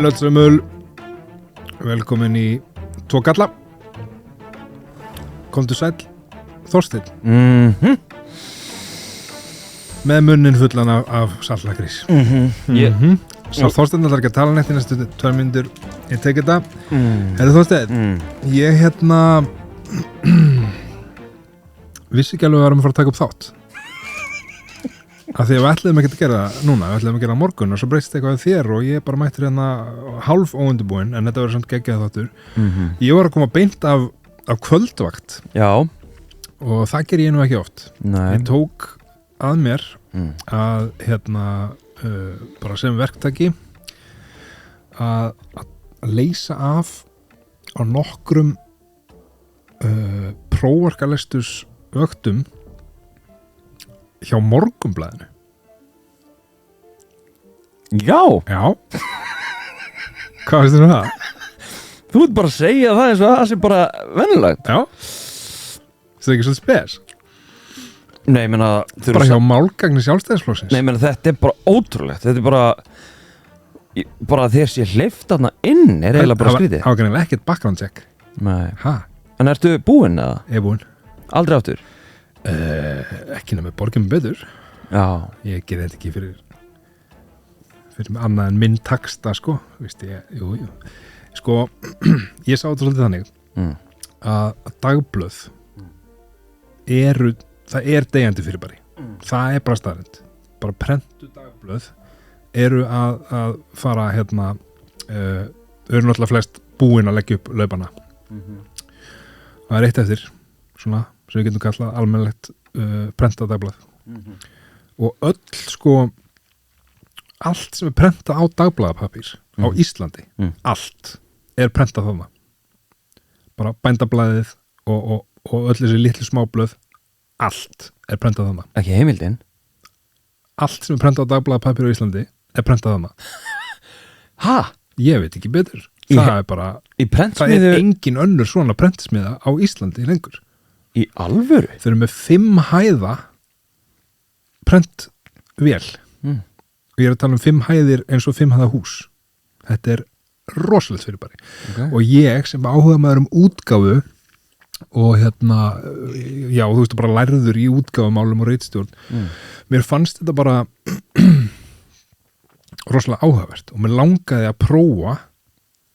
Sælötsumul, velkomin í Tvo galla. Komdu sæll, Þorsteinn. Með munnin fullan af saltlakrís. Þorsteinn ætlar ekki að tala neitt í næstu 2 mínútur. Ég tek þetta. Herru Þorsteinn, ég vissi ekki alveg að við varum að fara að taka upp þátt. Af því að við ætluðum ekki að gera það núna, við ætluðum að gera það á morgun og svo breyst eitthvað af þér og ég bara mættur hérna hálf óundirbúinn, en þetta verður samt geggjað þáttur. Ég var að koma beint af kvöldvakt. Já. Og það ger ég nú ekki oft. Nei. Ég tók að mér að bara sem verktaki að leysa af á nokkrum prófarkalestus vöktum hjá Morgunblaðinu. Já. Hvað veist þú það? Þú ert bara að segja það eins og það sé bara venjulegt. Já. Það er ekki svolítið spes. Nei, ég meina bara hjá málgagni Sjálfstæðisflokksins. Nei, ég meina þetta er bara ótrúlegt. Þetta er bara þeir sé hleyft þarna inn er eiginlega bara skrítið. Það var greinilega ekkert background check. Nei. En ertu búinn eða? Ég er búinn. Aldrei aftur? Ekki nema borgum betur. Já. Ég gerði þetta ekki fyrir annað en minn taxta, sko. Vist ég, jú. Sko, ég sá þetta svolítið þannig að dagblöð það er deyjandi fyrirbæri. Það er bara staðreynd. Bara prentu dagblöð eru að fara eru náttúrulega flest búin að leggja upp laupana. Það er eitt eftir, svona sem við getum kallað almennilegt prentað dagblað. Og allt sem er prentað á dagblaðapapír á Íslandi, allt er prentað þarna. Bara bændablaðið og öll þessi litlu smáblöð, allt er prentað þarna. Ekki heimildin? Allt sem er prentað á dagblaðapapír á Íslandi er prentað þarna. Ha? Ég veit ekki betur. Það er bara, það er engin önnur svona prentsmiða á Íslandi lengur. Í alvöru? Þau eru með 5 hæða prentvél. Og ég er að tala um 5 hæðir eins og 5 hæða hús. Þetta er rosalegt fyrirbæri. Og ég sem áhuga maður útgáfu og já, þú veist, bara lærður í útgáfumálum og ritstjórn. Mér fannst þetta bara rosalega áhugavert og mér langaði að prófa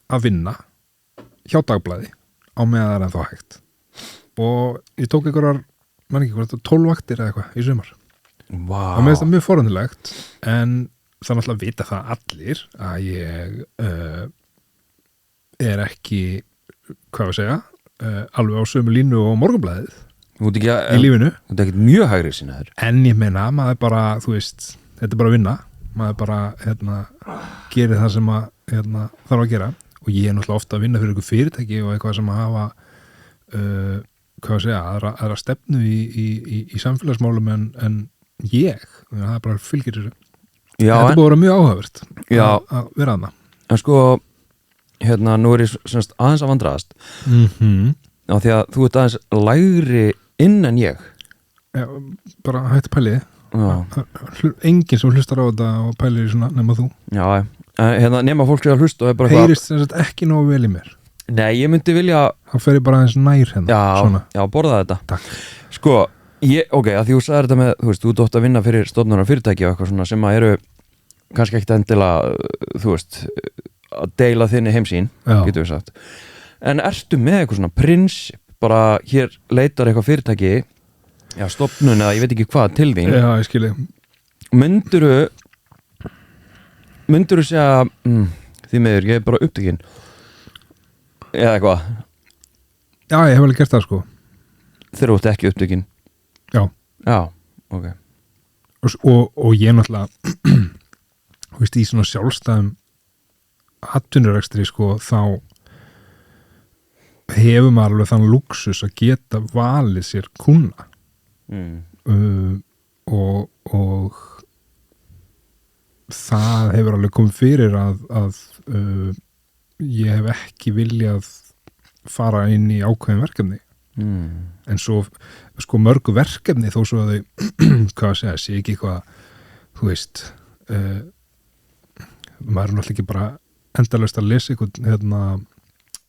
að vinna hjá dagblaði á meðan það er ennþá hægt. Og ég tók einhverjar, mann ekki, 12 vaktir eða eitthvað í sumar. Wow. Og mér finnst það mjög forvitnilegt, en það er náttúrulega að vita það allir að ég er ekki, hvað við segja, alveg á sömu línu og Morgunblaðið í lífinu. Þú ert ekki mjög hægri sinnaður. En ég meina, maður bara, þú veist, þetta er bara að vinna. Maður bara, gerir það sem að, þarf að gera. Og ég er náttúrulega ofta að vinna fyrir ykkur fyrirtæki og eitthvað sem að hafa hvað að segja, aðra stefnu í samfélagsmálum en ég, það er bara fylgir þessu. Þetta er búið að vera mjög áhugavert að vera þarna. En sko, nú er ég semst aðeins að vandraðast á því að þú ert aðeins lægri inn en ég. Já, bara hætti pæliði. Enginn sem hlustar á þetta og pælir svona nema þú. Já, nema fólk sem hlusta og er bara heyrist sem sagt ekki nógu vel í mér. Nei, ég myndi vilja þá fer ég bara aðeins nær hérna. Já, borða þetta. Takk. Sko, að því þú sagðir þetta með, þú veist, þú ert oft að vinna fyrir stofnunar fyrirtæki og eitthvað svona sem að eru kannski ekkert endilega, þú veist, að deila þinni heimsýn, getur við sagt. En ertu með eitthvað svona prinsip, bara hér leitar eitthvað fyrirtæki, stofnun eða ég veit ekki hvað til þín. Já, ég skilji. Myndirðu segja, því miður, ég er bara upptekinn. Eða eitthvað. Já, ég hef vel gert það, sko. Þeir eru ekki upptekinn. Já, ok. Og ég náttúrulega þú veist, í svona sjálfstæðum atvinnurekstri, sko, þá hefur maður alveg þann luxus að geta valið sér kúnna. Og það hefur alveg komið fyrir að ég hef ekki viljað fara inn í ákveðin verkefni en svo sko mörgu verkefni þó svo að þau sé ekki eitthvað þú veist maður er náttúrulega ekki bara endalaust að lesa einhvern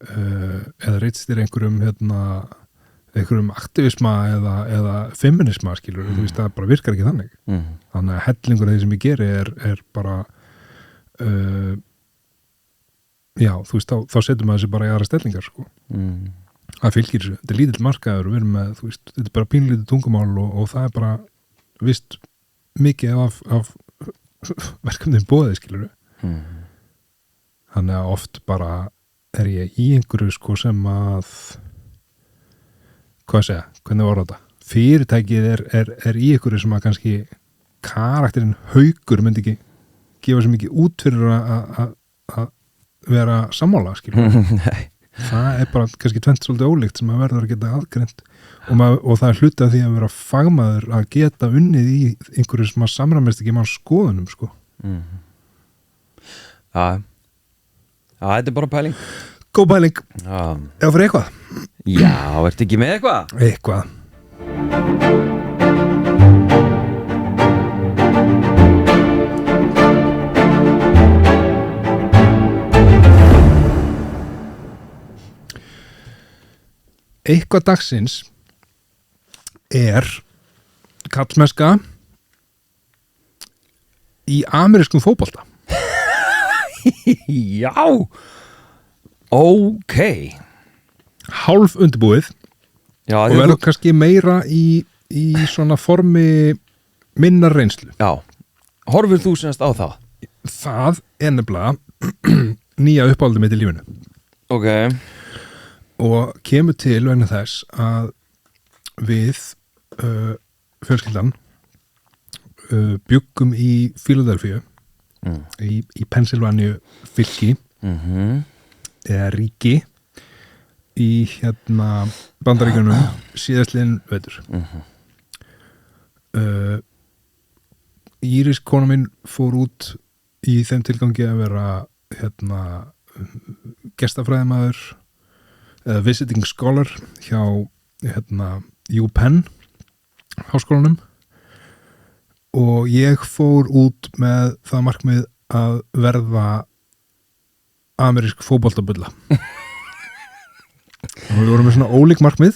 eða reitstýra einhverjum aktivisma eða feminisma skilur, þú veist, það bara virkar ekki þannig þannig að hellingur af því sem ég geri er bara já, þú veist, þá setur maður þessi bara í aðra stellingar sko það fylgir þessu, þetta er lítill markaður við erum með, þú veist, þetta er bara pínlítið tungumál og það er bara vist mikið af verkefnum bóðið skilur þannig að oft bara er ég í einhverju sko sem að hvað segja, hvernig voru þetta fyrirtækið er í einhverju sem að kannski karakterinn Haukur myndi ekki gefa svo mikið út fyrir að vera sammála skilur það er bara kannski tvent svolítið ólíkt sem að verður að geta aðgreint og það er hluti af því að vera fagmaður að geta unnið í einhverju sem að samræmist ekki mann skoðunum sko Já, þetta er bara pæling. Góð pæling. Já. Eða fyrir eitthvað? Já, ertu ekki með eitthvað? Eitthvað. Eitthvað dagsins er kallmennska í amerískum fótbolta. Já, ok. Hálf undirbúið já, og verður kannski meira í svona formi minnar reynslu. Já, horfir þú semst á það? Það er nefnilega nýja uppáldið mitt í lífinu. Ok. Og kemur til vegna þess að við fjölskyldan bjuggum í Philadelphia í Pennsylvania fylki eða ríki í Bandaríkjunum síðastliðin vetur Íris kona mín fór út í þeim tilgangi að vera gestafræðimaður eða visiting scholar hjá UPenn háskólanum og ég fór út með það markmið að verða amerísk fótboltabulla og við vorum með svona ólík markmið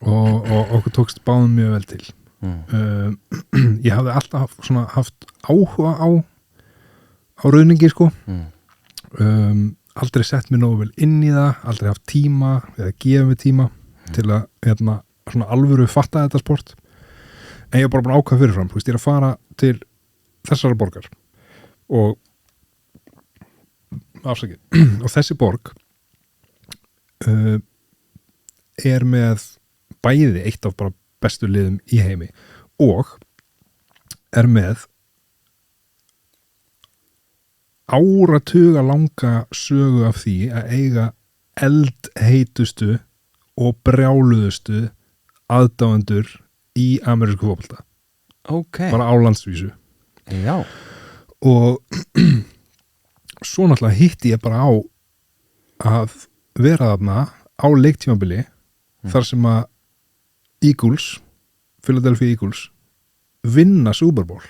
og okkur tókst báðum mjög vel til ég hafði alltaf haft áhuga á rauningi sko aldrei sett mér nógu vel inn í það aldrei haft tíma eða gefa mér tíma til að svona alvöru fatta þetta sport en ég er bara búin að ákveða fyrirfram þú veist, ég er að fara til þessara borgar og og þessi borg er með bæði eitt af bara bestu liðum í heimi og er með áratuga langa sögu af því að eiga eldheitustu og brjáluðustu aðdáendur í amerísku fótbolta bara á landsvísu já og svo náttúrulega hitti ég bara á að vera þarna á leiktímabili þar sem að Eagles, Philadelphia Eagles vinna Super Bowl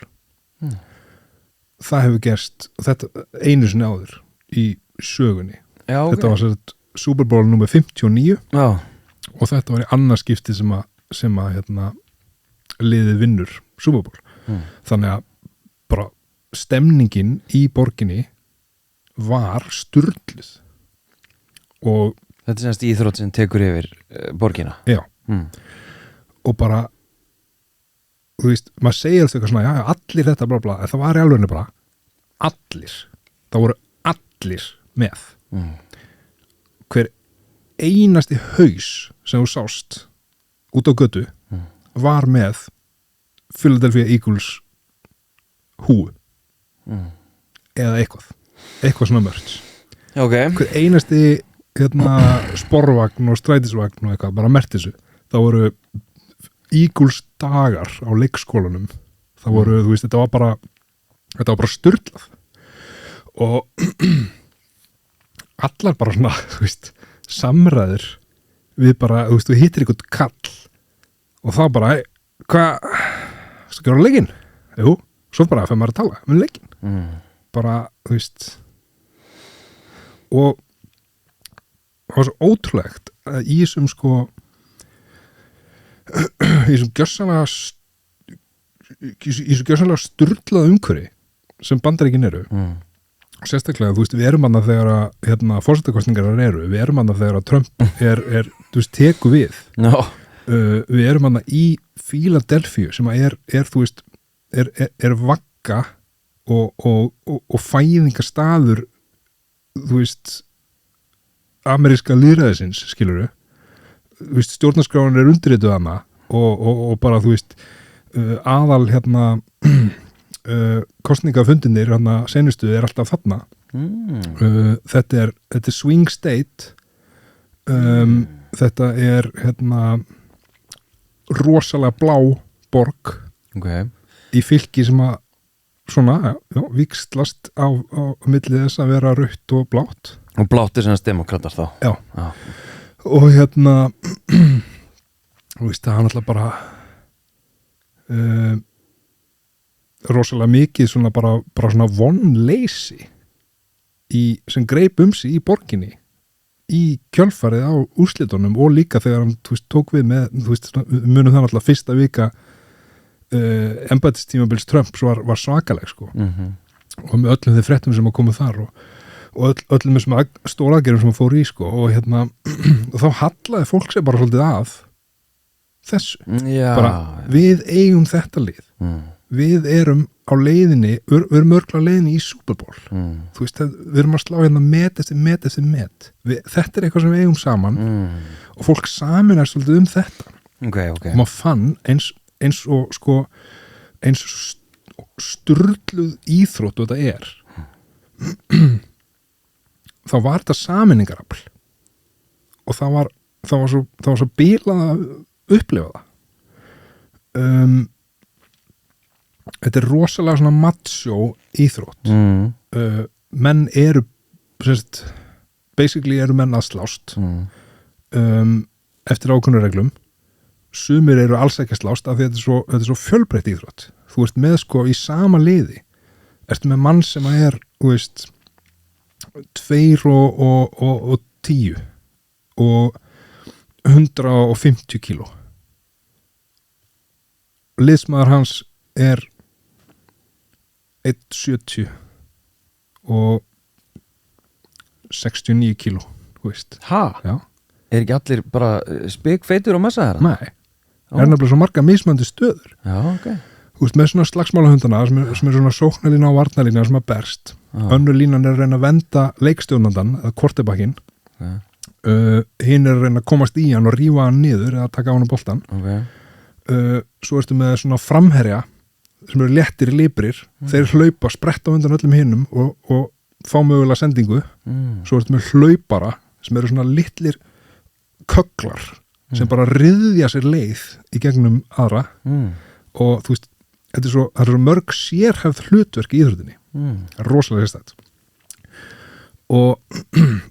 það hefur gerst þetta einu sinni áður í sögunni já, okay. Þetta var sér Super Bowl nummer 59 já. Og þetta var í annað skipti sem að liðið vinnur Super Bowl þannig að bara stemningin í borginni var sturluð og þetta er semst íþrótt sem tekur yfir borgina já og bara þú veist, maður segir þetta eitthvað svona já, allir þetta bla bla, en það var í alvegni bara allir, það voru allir með hver einasti haus sem þú sást út á götu var með Philadelphia Eagles húu eða eitthvað svona mörgt okay. hver einasti sporvagn og strætisvagn og eitthvað bara merkt þessu það voru Eagles dagar á leikskólanum það voru, þú veist, þetta var bara sturlað og allar bara svona, þú veist samræður við bara, þú veist, þú hittir einhvern kall og þá bara, hvað þú gera á leikinn? Jú, svo bara fyrir maður að tala um leikinn bara, þú veist og það var svo ótrúlegt að í þessum sko í þessum gjörsamlega sturlað umhverfi sem Bandaríkin eru sérstaklega, þú veist, við erum annað þegar að forsetakostningar eru, við erum annað þegar að Trump er þú veist, teku við við erum annað í Philadelphia sem að þú veist, er vagga og fæðingastaður þú veist ameríska lýðræðisins, skilurðu þú veist, stjórnarskráin er undirrituð hana og bara, þú veist aðal kostningafundinir senustu er alltaf þarna þetta er swing state þetta er rosalega blá borg í fylki sem að svona, víxlast á milli þess að vera rautt og blátt og blátt er semast demokratar þá já. Og þú veist, það er alltaf bara rosalega mikið svona bara svona vonleysi sem greip sig í borginni í kjölfarið á úrslitunum og líka þegar hann tók við með munum það alltaf fyrsta vika embættistímabils Trumps var svakaleg sko og með öllum þeir fréttum sem að koma þar og öllum þessum stóraðgerðum sem að fór í sko og og þá hallaði fólk sér bara svolítið að þessu bara við eigum þetta lið við erum á leiðinni við erum örgla á leiðinni í Super Bowl þú veist, við erum að slá met eftir met þetta er eitthvað sem við eigum saman og fólk saminar svolítið þetta og maður fann eins og sko eins sturluð íþrótt og þetta er þá var þetta saminningarafl og það var svo bilað að upplifa það þetta er rosalega svona macho íþrótt menn eru basically eru menn að slást eftir ákveðnum reglum sumir eru alls ekki að slást af því að þetta er svo fjölbreytt íþrótt þú ert með sko í sama liði ertu með mann sem að er þú veist 2 og 10 og 150 kíló liðsmaður hans er 1,70 og 69 kíló þú veist Já. Er ekki allir bara spikfeitur og massa þar? Nei, er nefnilega svo marga mismöndi stöður þú veist, með svona slagsmálahundana sem er svona sóknarlína og varnarlína sem að berst önnur línan er að reyna að venda leikstjórnandan eða quarterbackin hinn er að reyna að komast í hann og rífa hann niður eða taka á hann á boltan svo ertu með svona framherja sem eru léttir í librir þeir hlaupa, spretta á undan öllum hinnum og fá mögulega sendingu svo ertu með hlaupara sem eru svona litlir kögglar sem bara ryðja sér leið í gegnum aðra og þú veist, það er svo mörg sérhæfð hlutverk í íþróttinni rosalega sérstætt og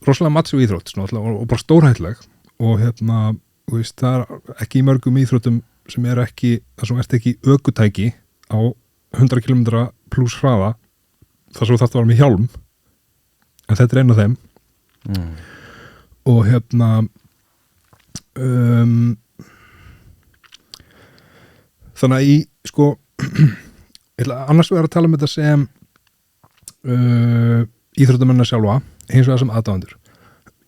rosalega macho íþrótt og bara stórhættuleg og þú veist, það er ekki í mörgum íþróttum sem er ekki, það sem ert ekki ökutæki á 100 km pluss hraða þar svo þarf það að vera með hjálm en þetta er einn af þeim og þannig að í sko annars við erum að tala um þetta sem íþróttamennina sjálfa hins vegar sem aðdáendur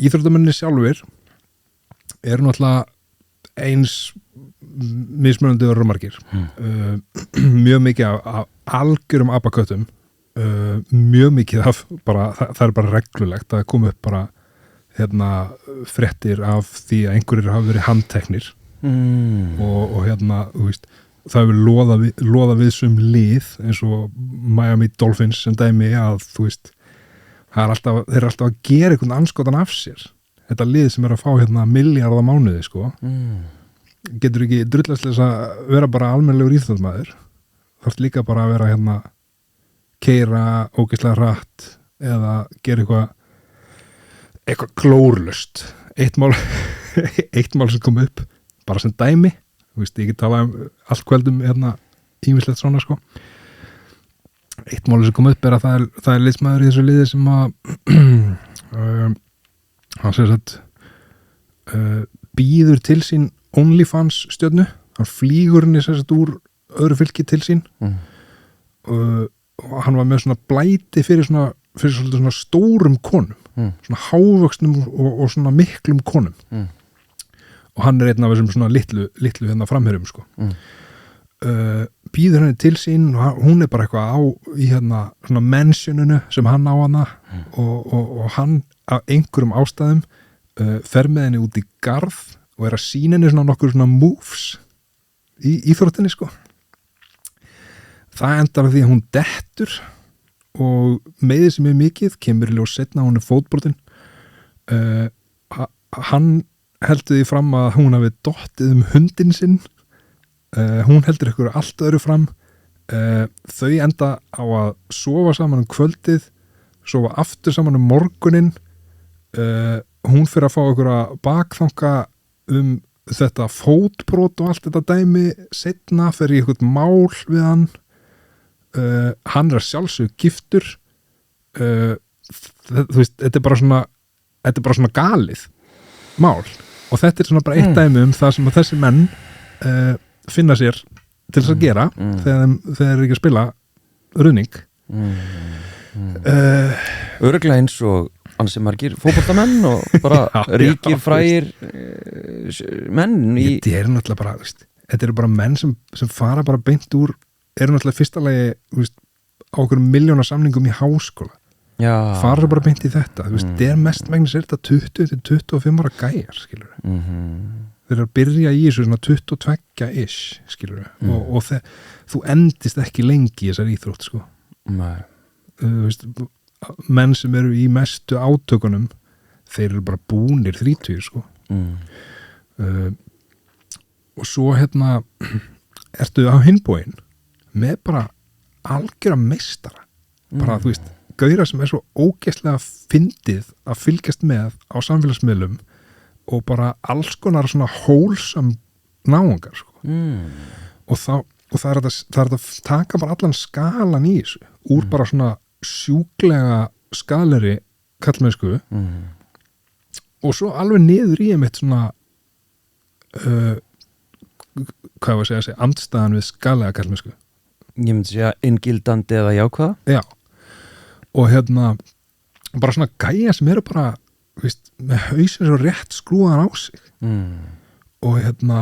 íþróttamennina sjálfur eru náttúrulega eins mismunandi verður margir mjög mikið af algjörum abaköttum mjög mikið af bara, það er bara reglulegt að koma upp bara fréttir af því að einhverjir hafa verið handteknir og þú veist það hefur loða við sem lið eins og Miami Dolphins sem dæmi að þú veist þeir eru alltaf að gera einhvern anskotan af sér þetta lið sem er að fá milljarða mánuði sko getur ekki drullastlega að vera bara almennilegur íþróttamaður þarf líka bara að vera keyra ógeðslega hratt eða gera eitthvað glórlust eitt mál sem kom upp bara sem dæmi, þú veist, ég get talað allt kvöldum ýmislegt svona sko eitt mál sem kom upp er að það er liðsmaður í þessu liði sem að hann segir að býður til sín OnlyFans stjörnu, hann flýgur henni sem sagt úr öðru fylki til sín og hann var með svona blæti fyrir svona stórum konum, svona hávöxnum og svona miklum konum og hann einn af þessum svona litlu hérna framherjum sko. Býður henni til sín og hún bara eitthvað í hérna svona mansioninu sem hann á hana og hann af einhverjum ástæðum fer með henni út í garð og að sýna henni svona nokkur svona moves í íþróttinni sko. Það endar að því að hún dettur og meiðir sig mjög mikið, kemur í ljós seinna, hún fótbrotin hann heldur því fram að hún hafi dottið hundinn sinn, hún heldur ykkur allt öðru fram, þau enda á að sofa saman kvöldið, sofa aftur saman morguninn, hún fyrir að fá ykkur að bakþanga þetta fótbrot og allt þetta dæmi, seinna fyrir í ykkur mál við hann, hann að sjálfsög giftur, þú veist, þetta er bara svona galið mál og þetta er svona bara eitt dæmi það sem að þessi menn finna sér til þess að gera þegar þeir eru ekki að spila ruðning Örugglega eins og ansi margir fótboltamenn og bara ríkir frægir menn þetta er náttúrulega bara, þetta eru bara menn sem fara bara beint úr, eru náttúrulega fyrsta lagi á okkur miljóna samningum í háskóla fara bara beint í þetta, þetta er mest megnis er þetta 20-25 ára gæjar skilur þeir eru að byrja í þessu svona 22-ish skilur og þú endist ekki lengi í þessar íþrótt sko. Menn sem eru í mestu átökunum þeir eru bara búnir 30 sko. Og svo hérna ertu á hinbóin með bara algjöra meistara bara þú veist gauðra sem er svo ógeðslega fyndið að fylgjast með á samfélagsmiðlum og bara alls konar svona hólsam náungar sko. Og það er að taka bara allan skalan í þessu úr bara svona sjúklega skaleri kallmennsku og svo alveg niður í einmitt svona hvað var að segja andstæðan við skalega kallmennsku. Ég myndi segja inngildandi eða jákvæða? Já. Og hérna bara svona gæja sem eru bara veist, með hausinn svo rétt skrúðan á sig og hérna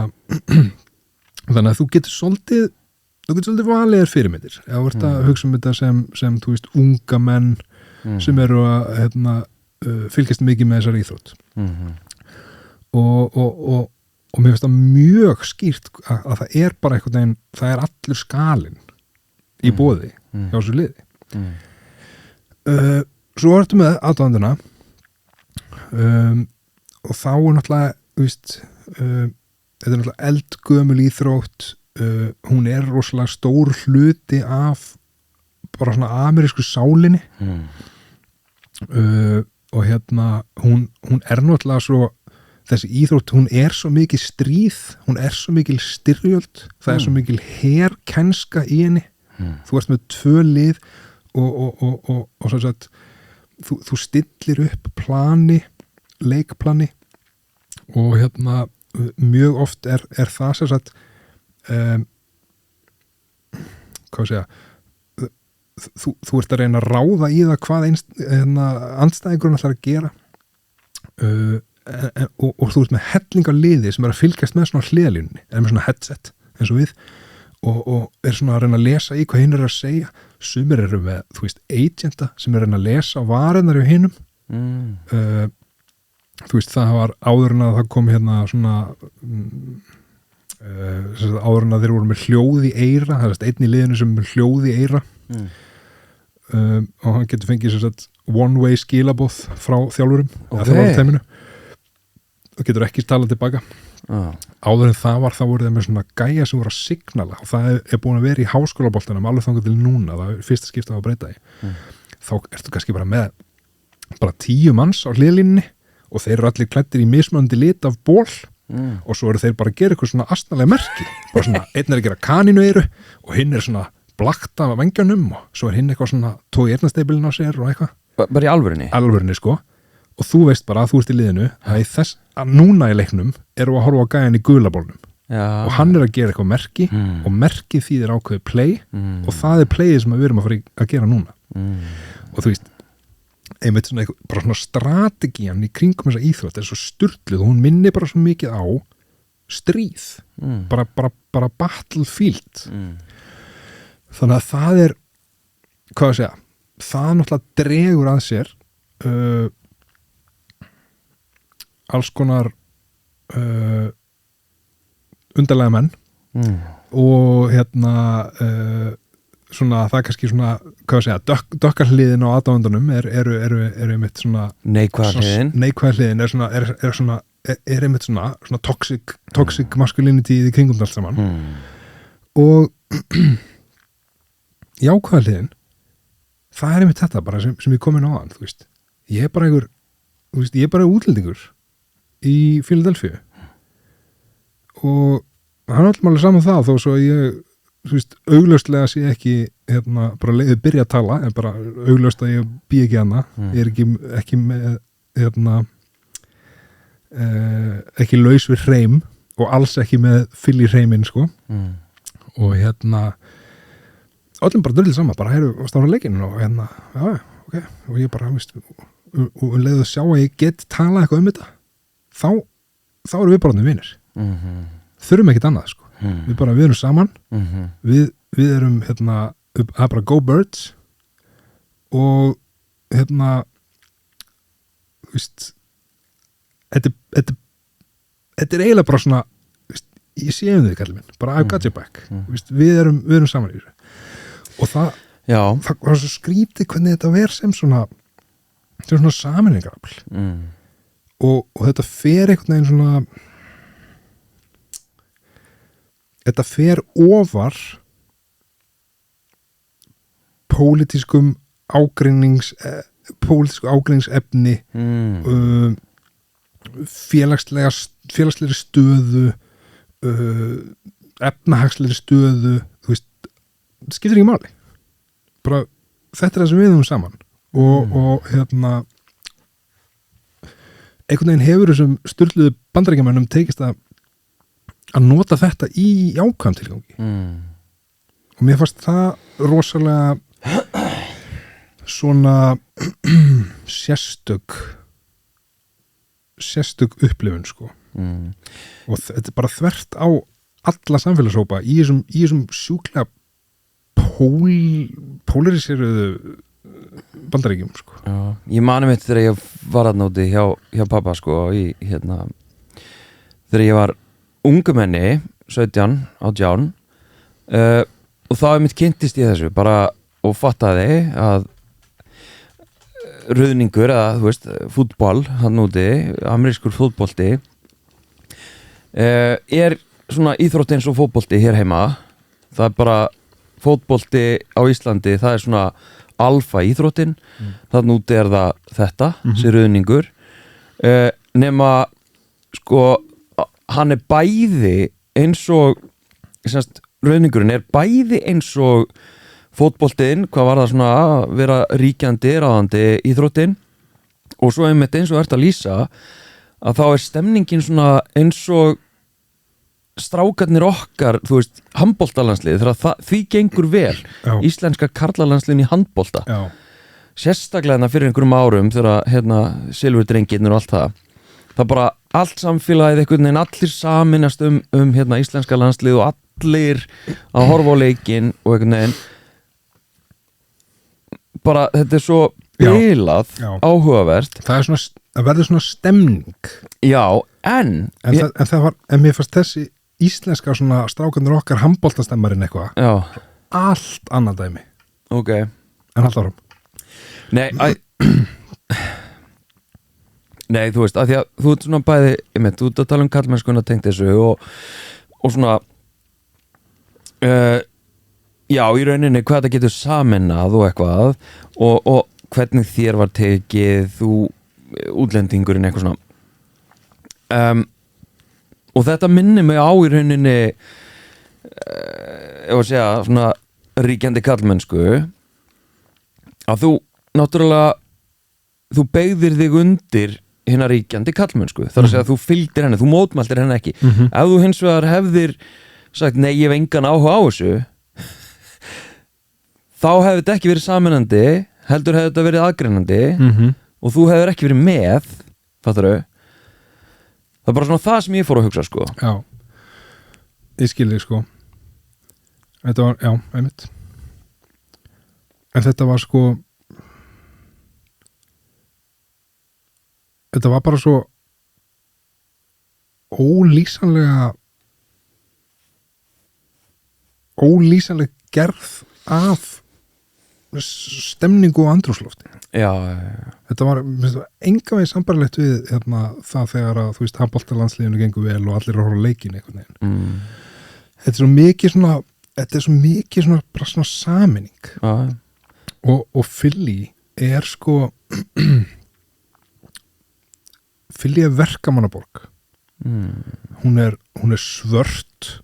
þannig að þú getur svolítið valiðir fyrirmyndir eða þú ert að hugsa þetta sem þú veist unga menn sem eru að hérna, fylgjast mikið með þessar íþrótt og mér finnst það mjög skýrt að það er bara einhvern veginn, það er allur skalinn í boði hjá þessu liði svo ertu með aðdáðanduna og þá er náttúrulega þetta er náttúrulega eldgömul íþrótt hún er rosalega stór hluti af bara svona amerísku sálinni og hérna hún er náttúrulega svo þessi íþrótt, hún er svo mikið stríð hún er svo mikil styrjöld það er svo mikil herkænska í henni þú ert með 2 lið og svo að þú stillir upp leikplani og hérna mjög oft er það sem sagt hvað segja þú ert að reyna að ráða í það hvað andstæðingurinn ætlar að gera og þú ert með hellinga liði sem er að fylgjast með svona hliðalínunni eða með svona headset eins og við og er svona að reyna að lesa í hvað hinn er að segja sumir eru með, þú veist, agenta sem er að reyna að lesa varennar í hinum þú veist, það var áður en að það kom hérna svona áður en að þeir voru með hljóð í eyra það er einn í liðinu sem er með hljóð í eyra og hann getur fengið sem sagt one-way skilaboð frá þjálfurum eða þjálfarteiminu og getur ekki talað tilbaka áður en það var, þá voru þeir með svona gæja sem voru að signala og það er búin að vera í háskólaboltanum alveg þangað til núna, það er fyrsta skipta að breyta í þá ertu kannski bara með bara 10 manns á hliðlínunni og þeir eru allir klæddir í mismunandi lit af ból og svo eru þeir bara að gera eitthvað svona astnalega merki bara svona, einn er að gera kaninu eyru og hinn er svona blakta af vengjanum og svo er hinn eitthvað svona tói eirnasteipilin á sér og eitthvað bara í alvörinni? Alvörinni sko og þú veist bara að þú ert í liðinu að núna í leiknum eru að horfa á gæjan í gulabólnum og hann að gera eitthvað merki og merkið þýðir ákveðið play og það playið sem við erum að fara að gera núna og þú veist einmitt svona, bara svona strategían í kringum þessa íþrótt svo sturluð og hún minni bara svo mikið á stríð bara battlefield þannig að það hvað að segja það náttúrulega dregur að sér alls konar undarlega menn og svona það er kannski svona hvað að segja, dökkarhliðin á aðdáendunum eru einmitt svona neikvæða hliðin er einmitt svona toxic masculinity í kringum allt saman og jákvæða hliðin það er einmitt þetta bara sem ég kom inn á þú veist, ég er bara útlendingur í Philadelphia og hann er alltaf saman það þó svo ég þú veist, augljóslega sé ekki bara leiðið byrja að tala en bara augljóst að ég bý ekki hana ég er ekki með ekki laus við hreim og alls ekki með fyll í hreimin sko og öllum bara drullið saman bara stána leikinu og já, ok og ég bara, veist og leiðið að sjá að ég get talað eitthvað þetta þá erum við bara vinir þurfum ekkert annað sko við erum saman við erum það er bara go birds og þú veist þetta er eiginlega bara svona veist, ég sé þig kallið minn, bara I've got your back veist, við erum saman í þessu og það var svo skrítið hvernig þetta verð sem svona saminningarafl og þetta fer einhvern veginn svona þetta fer ofar pólitískum ágreiningsefni félagslegri stöðu efnahagslegri stöðu þú veist, þetta skiptir ekki máli bara þetta er það sem við höfum saman og einhvern veginn hefur þessum sturluðu bandaríkjamönnum tekist að nota þetta í jákvæðum tilgangi og mér fannst það rosalega svona sérstök upplifun sko og þetta er bara þvert á alla samfélagshópa í þessum sjúklega pólariseruðu bandaríkjum sko. Já, ég mani mitt þegar ég var aðnáti hjá pappa sko þegar ég var ungumenni 17 á Dján og þá mitt kynntist ég þessu bara og fattaði að ruðningur eða þú veist fútbol hann úti, amerískur fútbolti er svona íþrótt eins og fótbolti hér heima það er bara fótbolti á Íslandi það er svona alfa íþróttin þannig úti er það þetta sér ruðningur nema sko hann er bæði eins og ruðningurinn er bæði eins og fótboltinn, hvað var það svona að vera ríkjandi, ráðandi íþróttin og svo einmitt eins og ert að lýsa að þá er stemningin svona eins og strákarnir okkar, þú veist, handboltalandslið þegar því gengur vel íslenska karlalandslið í handbolta sérstaklega fyrir einhverjum árum þegar silfurdrengirnir og allt það bara allt samfélagið einhvern veginn allir saminast íslenska landslið og allir að horfa á leikinn og einhvern veginn bara þetta er svo bilað áhugavert það er svona, það verður svona stemning en mér fannst þessi íslenska svona strákarnir okkar handboltastemmarinn eitthvað allt annað dæmi en allt árum Nei, þú veist, af því að þú ert svona bæði þú ert að tala karlmennskuna tengt þessu og svona já, í rauninni hvað það getur samennað og eitthvað og hvernig þér var tekið þú útlendingurinn eitthvað svona og þetta minnir mig á í rauninni ef að segja svona ríkjandi karlmennsku að þú náttúrulega þú beygðir þig undir hinna ríkjandi kallmennsku, þar að segja að þú fylgdir henni, þú mótmæltir henni ekki ef þú hins vegar hefðir sagt nei, ég hef engan áhuga á þessu þá hefði þetta ekki verið sameinandi heldur hefði þetta verið aðgreinandi og þú hefur ekki verið með fattarðu það er bara svona það sem ég fór að hugsa sko já, ég skil þig sko þetta var, já, einmitt en þetta var sko þetta var bara svo ólýsanleg gerð af stemningu og andrúmslofti já. Þetta var enga veginn sambarlegt við það þegar að þú veist handboltalandsliðinu gengur vel og allir er að horfa á leikinn einhvern veginn þetta er svo mikið svona bara svona sameining og Philly er sko Philly er verkamannaborg hún er svört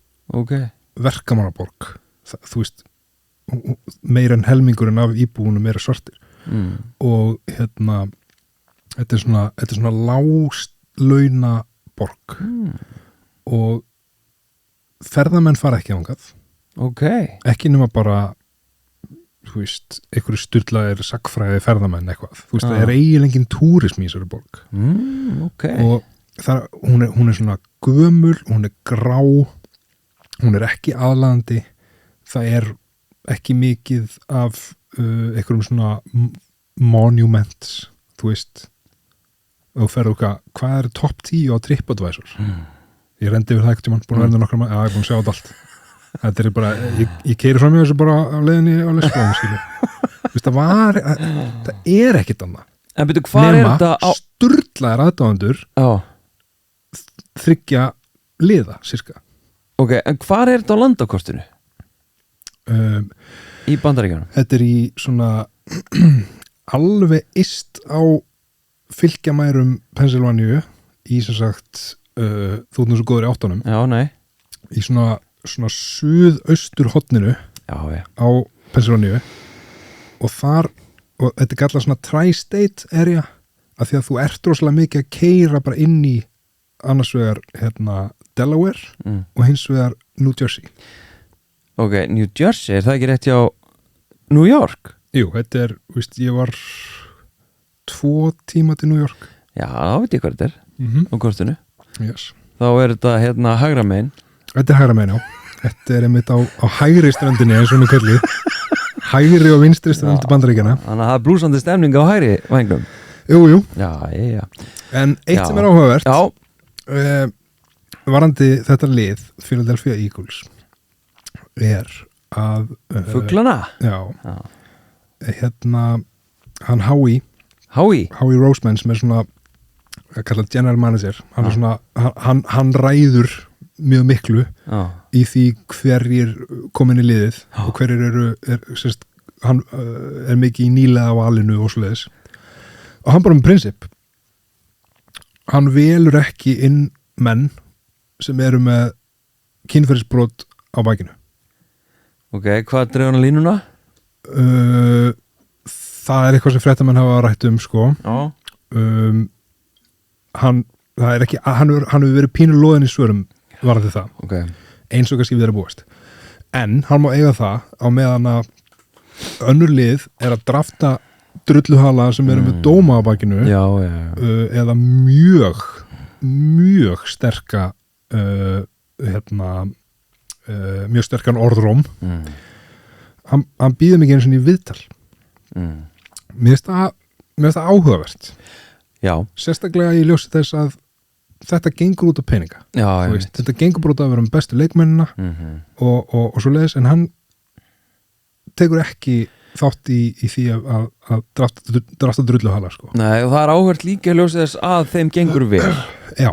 verkamannaborg þú veist meira en helmingurinn af íbúunum eru svartir og þetta er svona láglauna borg og ferðamenn fara ekki ángað ekki nema bara þú veist, einhverju sturlaðir sagnfræði ferðamenn eitthvað, þú veist, það er eiginlega engin túrismi í þessari borg og það, hún er svona gömul, hún er grá hún er ekki aðlaðandi það er ekki mikið af einhverjum svona monuments, þú veist og þú ferðu hvað er top 10 á TripAdvisor ég rendi yfir það ekkert búin að verða nokkra ég er búin að sjá þetta allt þetta er bara, ég keiri fram í þessu bara á leiðinni á lesbláðum það er ekkert annað nema sturlaðir aðdáðendur þriggja liða, sirka en hvar er þetta á landakortinu? Í Bandaríkjunum? Þetta er í svona alveg yst á fylgjamærum Pennsylvaníu í sem sagt þú ert nú svo góður í áttunum í svona suðaustur hotninu á Pennsylvaníu og þar og þetta er kallað svona tri-state area af því að þú ert rosalega mikið að keyra bara inn í annars vegar Delaware og hins vegar New Jersey New Jersey, er það ekki rétt hjá New York? Jú, þetta er, víst, ég var 2 tíma til New York Já, þá veit ég hvað þetta er á kortinu yes. Þá er þetta hægra megin Þetta er hægra megin, já Þetta er einmitt á hægri ströndinni eins og nú kallið hægri og vinstri ströndi Bandaríkjanna Þannig að það er blúsandi stemning á hægri vængnum Jú Já. En eitt sem er áhugavert varandi þetta lið Philadelphia Eagles er að fuglana? Já hann Howie Roseman sem er svona kallað general manager hann er svona, hann ræður mjög miklu í því hverjir komin í liðið og hverjir hann er mikið í nýlega valinu og svoleiðis og hann bara með prinsip hann velur ekki inn menn sem eru með kynferðisbrot á bakinu hvað dregur hann línuna? Það er eitthvað sem fréttamenn hafa rætt sko hann hefur verið pínu loðin í svörum varðið það eins og kannski við erum búist en hann má eiga það á meðan að önnur lið er að drafta drulluhala sem eru með dóma á bakinu eða mjög sterka mjög sterkan orðróm hann býður mig eins og í viðtal mér finnst það áhugavert sérstaklega í ljósi þess að þetta gengur út á peninga þetta gengur bara út að vera með bestu leikmennina og svo leiðis en hann tekur ekki þátt í því að drafta drulluhala sko. Nei og það er áhugavert líka í ljósi þess að þeim gengur vel Já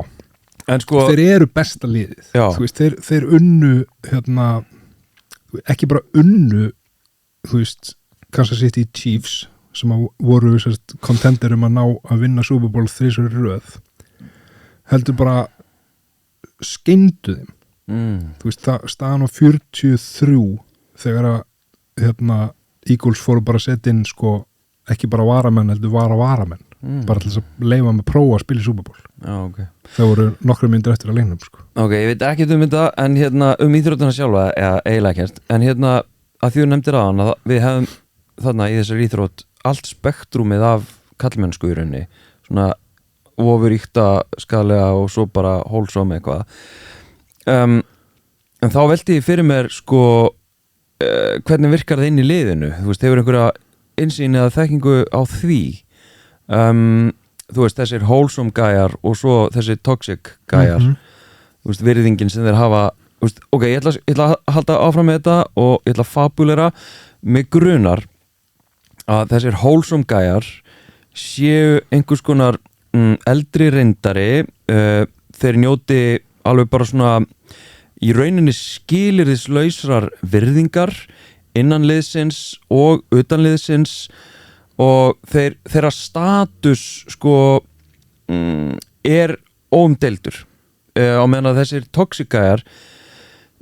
en sko, þeir eru besta liðið þú veist, þeir unnu ekki bara unnu þú veist, Kansas City Chiefs sem voru contender að ná að vinna Super Bowl 3 í röð heldur bara skeindu þeim þú veist, staðan á 43 þegar að Eagles fóru bara að setja inn sko, ekki bara varamenn heldur varamenn bara til þess að leifa með að prófa að spila í Super Bowl. Okay. Það voru nokkru myndir eftir að leiknum sko. Ok, ég veit ekki þetta en íþróttuna sjálfa eiginlega ekkert, en að því þú nefndir aðan að við hefum þarna í þessari íþrótt allt spektrúmið af kallmennsku í rauninni, svona ofuríkta skaðlega og svo bara wholesome eitthvað en þá velti ég fyrir mér sko hvernig virkar það inn í liðinu, þú veist, hefur einhverja innsýn eða þekkingu á því þú veist, þessir wholesome gæjar og svo þessir toxic gæjar þú veist, virðingin sem þeir hafa veist, ok, ég ætla að halda áfram með þetta og ég ætla að fabulera mig grunar að þessir wholesome gæjar séu einhvers konar eldri reyndari þeir njóti alveg bara svona í rauninni skilyrðislausrar virðingar innan liðsins og utan liðsins og þeirra status sko óumdeildur á meðan að þessir toxikaðar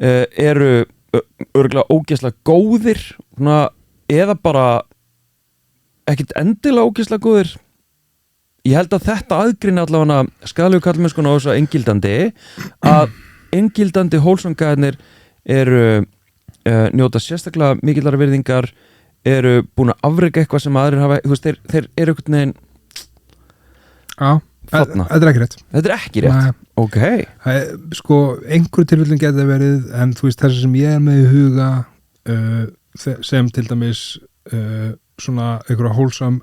eru örugglega ógeðslega góðir eða bara ekkert endilega ógeðslega góðir. Ég held að þetta aðgreina allavega skaðlegu kallmennskuna á þess að engildandi að engildandi hólsangæðarnir eru njóta sérstaklega mikillar virðingar, eru búin að afreka eitthvað sem aðrir hafa, þú veist, þeir eru einhvern veginn þetta er ekki rétt. Þetta er ekki rétt? Nei. Ok. Sko, einhverju tilfellin geta verið, en þú veist, þessi sem ég er með í huga sem til dæmis svona einhverja wholesome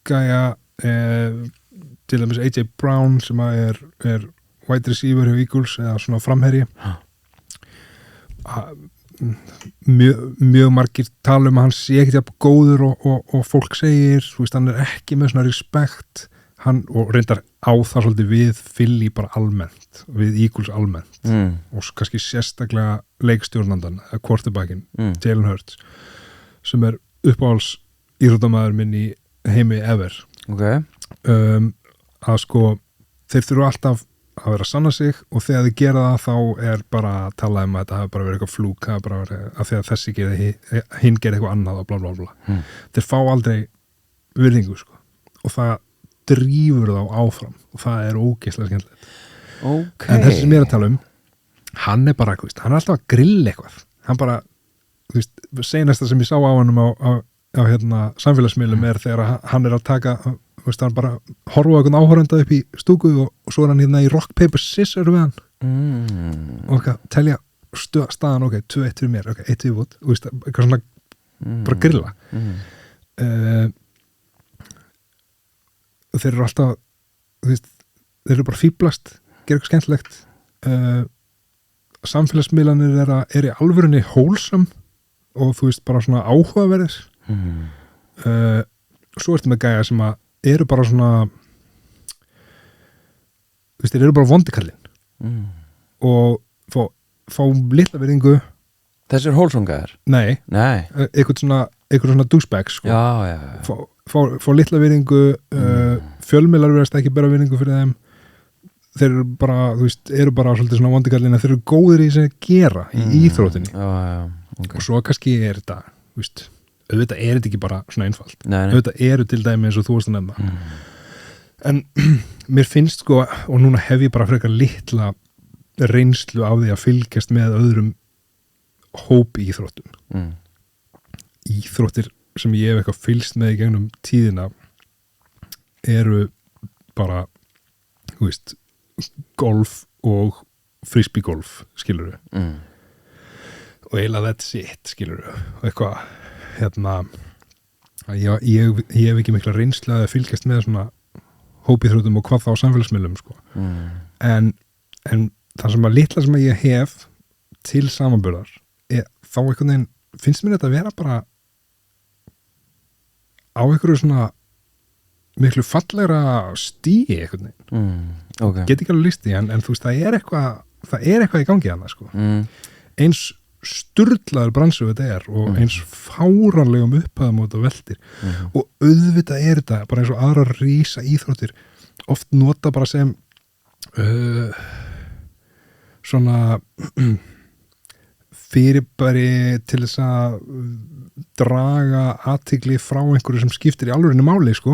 gæja til dæmis AJ Brown sem er wide receiver hjá Eagles eða svona framherji mjög margir tala að hann sé ekkert jafn góður og fólk segir, þú veist, hann er ekki með svona respekt, hann og reyndar á það svolítið við Philly bara almennt, við Eagles almennt og kannski sérstaklega leikstjórnandan, quarterbackin Jalen Hurts, sem er uppáhalds íþróttamaður minn í heimi ever. Okay. Að sko þeir þurfa alltaf að vera að sanna sig og þegar þið gera það þá er bara að tala um að þetta hafi bara verið eitthvað flúk, það hafi bara verið að því að þessi gerði hinn gerði eitthvað annað og bla bla bla þeir fá aldrei virðingu sko og það drífur þá áfram og það er ógeðslega skemmtilegt. En þessi sem ég er að tala um hann er bara, hann er alltaf að grilla eitthvað, hann bara seinasta sem ég sá á hann á samfélagsmiðlum er þegar hann er að taka hann bara horfa eitthvað áhorfenda upp í stúku og svo er hann í rock paper scissors við hann og telja staðan, 2-1 fyrir mér, 1 viðbót eitthvað svona bara grilla þeir eru alltaf þeir eru bara fíblast, gera eitthvað skemmtilegt samfélagsmiðlanir er í alvörunni wholesome og bara svona áhugaverðir svo ertu með gæja sem að eru bara svona þeir eru bara vondikallinn og fá litla virðingu. Þessir hólsongaðar? Nei. Eitthvað svona douchebags sko. Fá litla virðingu fjölmiðlar verðast ekki bera virðingu fyrir þeim þeir eru bara, eru bara svolítið svona vondikallinn að þeir eru góðir í sem að gera í íþróttinni okay. Og svo kannski er þetta auðvitað er þetta ekki bara svona einfalt auðvitað eru til dæmi eins og þú veist að nefna en mér finnst sko og núna hef ég bara frekar litla reynslu af því að fylgjast með öðrum hópi íþróttum íþróttir sem ég hef eitthvað fylgst með í gegnum tíðina eru bara golf og frisbeegolf skilurðu og eiginlega that's it skilurðu og eitthvað ég hef ekki mikla reynslu að fylgjast með svona hópiþrótum og hvað þá samfélagsmiðlum sko. En það sem að litla sem ég hef til samanburðar þá einhvern veginn finnst mér þetta að vera bara á einhverju svona miklu fallegra stíi einhvern veginn get ekki alveg lýst því en þú veist það er eitthvað í gangi hana sko. Eins sturlaður bransu þetta er og eins fáranlegum upphæðum og þetta veldir og auðvitað er þetta bara eins og aðra rísa íþróttir oft nota bara sem svona fyrirbæri til þess að draga athygli frá einhverju sem skiptir í alvörinu máli, sko.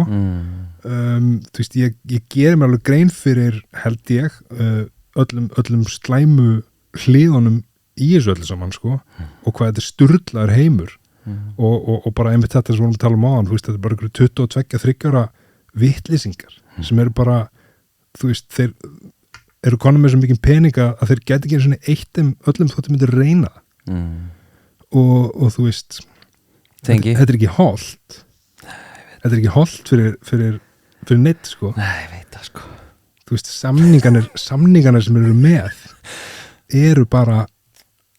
Þú veist, ég gerir mér alveg grein fyrir, held ég, öllum slæmu hliðunum í þessu öllu saman, sko, og hvað þetta er sturlaður heimur og bara einmitt þetta sem við vorum að tala um áðan, þú veist, þetta er bara einhverju 22-23 ára vitlýsingar sem eru bara, þú veist, þeir eru konum með svo mikið peninga að þeir geta ekki svona eitt öllum þóttum myndir reyna og þú veist þetta er ekki holdt þetta er ekki holdt fyrir neitt, sko. Nei, ég veit það, sko. Þú veist, samningarnir sem eru með eru bara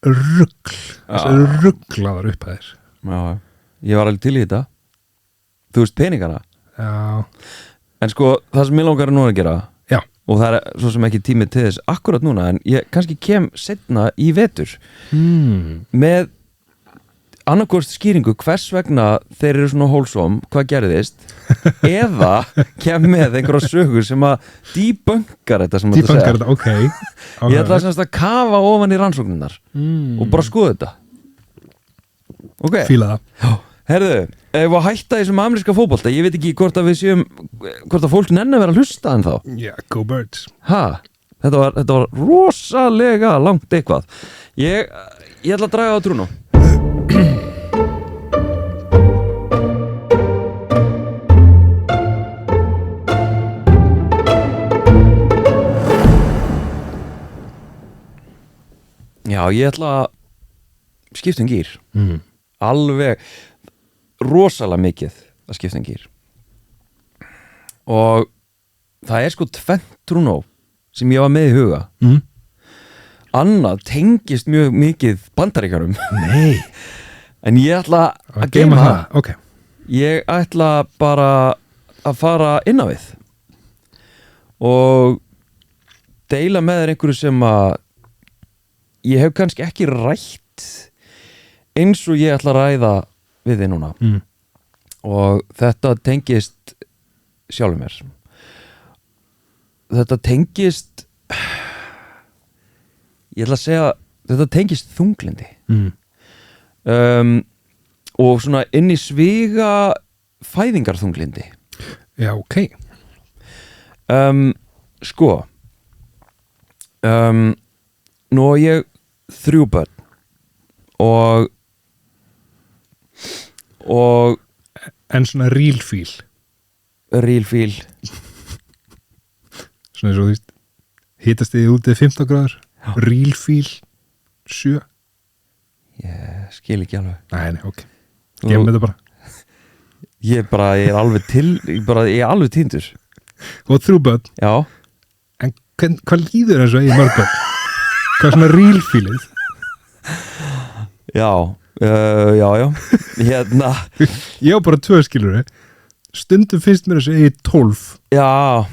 rugglaðar upp að þér. Já, ég var alveg til í þetta. Þú veist, peningana. Já. En sko, það sem ég langar núna að gera, já, og það er svo sem ekki tími til þess akkurat núna, en ég kannski kem seinna í vetur með annarkvort skýringu hvers vegna þeir eru svona wholesome, hvað gerðist eða kem með einhverja sögur sem að debunkar þetta sem þetta segja. Okay. Ég ætla semst að kafa ofan í rannsóknirnar og bara skoða þetta. Ok. Fíla það. Herðu, ef við hætta þessum ameríska fótbolta, ég veit ekki hvort að við séum, hvort að fólk nenni að vera að hlusta en þá. Yeah, go Birds. Þetta var rosalega langt eitthvað. Ég ætla að draga á trúnu. Já, ég ætla að skipta gír. Alveg rosalega mikið að skipta gír. Og það er sko tvennt trúnó sem ég var með í huga. Annað tengist mjög mikið Bandaríkjunum. Nei. En ég ætla að geyma það. Okay. Ég ætla bara að fara inn á við og deila með þér einhverju sem að ég hef kannski ekki rætt eins og ég ætla að ræða við þig núna. Og þetta tengist sjálfum mér. Þetta tengist, ég ætla að segja, þetta tengist þunglindi. Og svona inn í sviga fæðingarþunglindi. Já, ok. Sko, nú á ég 3 börn og en svona real feel svona eins og þú veist hitast þið útið 15 gráður real feel 7. Ég skil ekki alveg. Nei, ok, gefum þetta bara. Ég er alveg ég er alveg týndur. Og 3 börn. Já. En hvað líður eins og ég mörg börn? Hvað er svona real feelið? Já. Hérna ég á bara 2 skilur. Stundum finnst mér þess að ég 12. Já.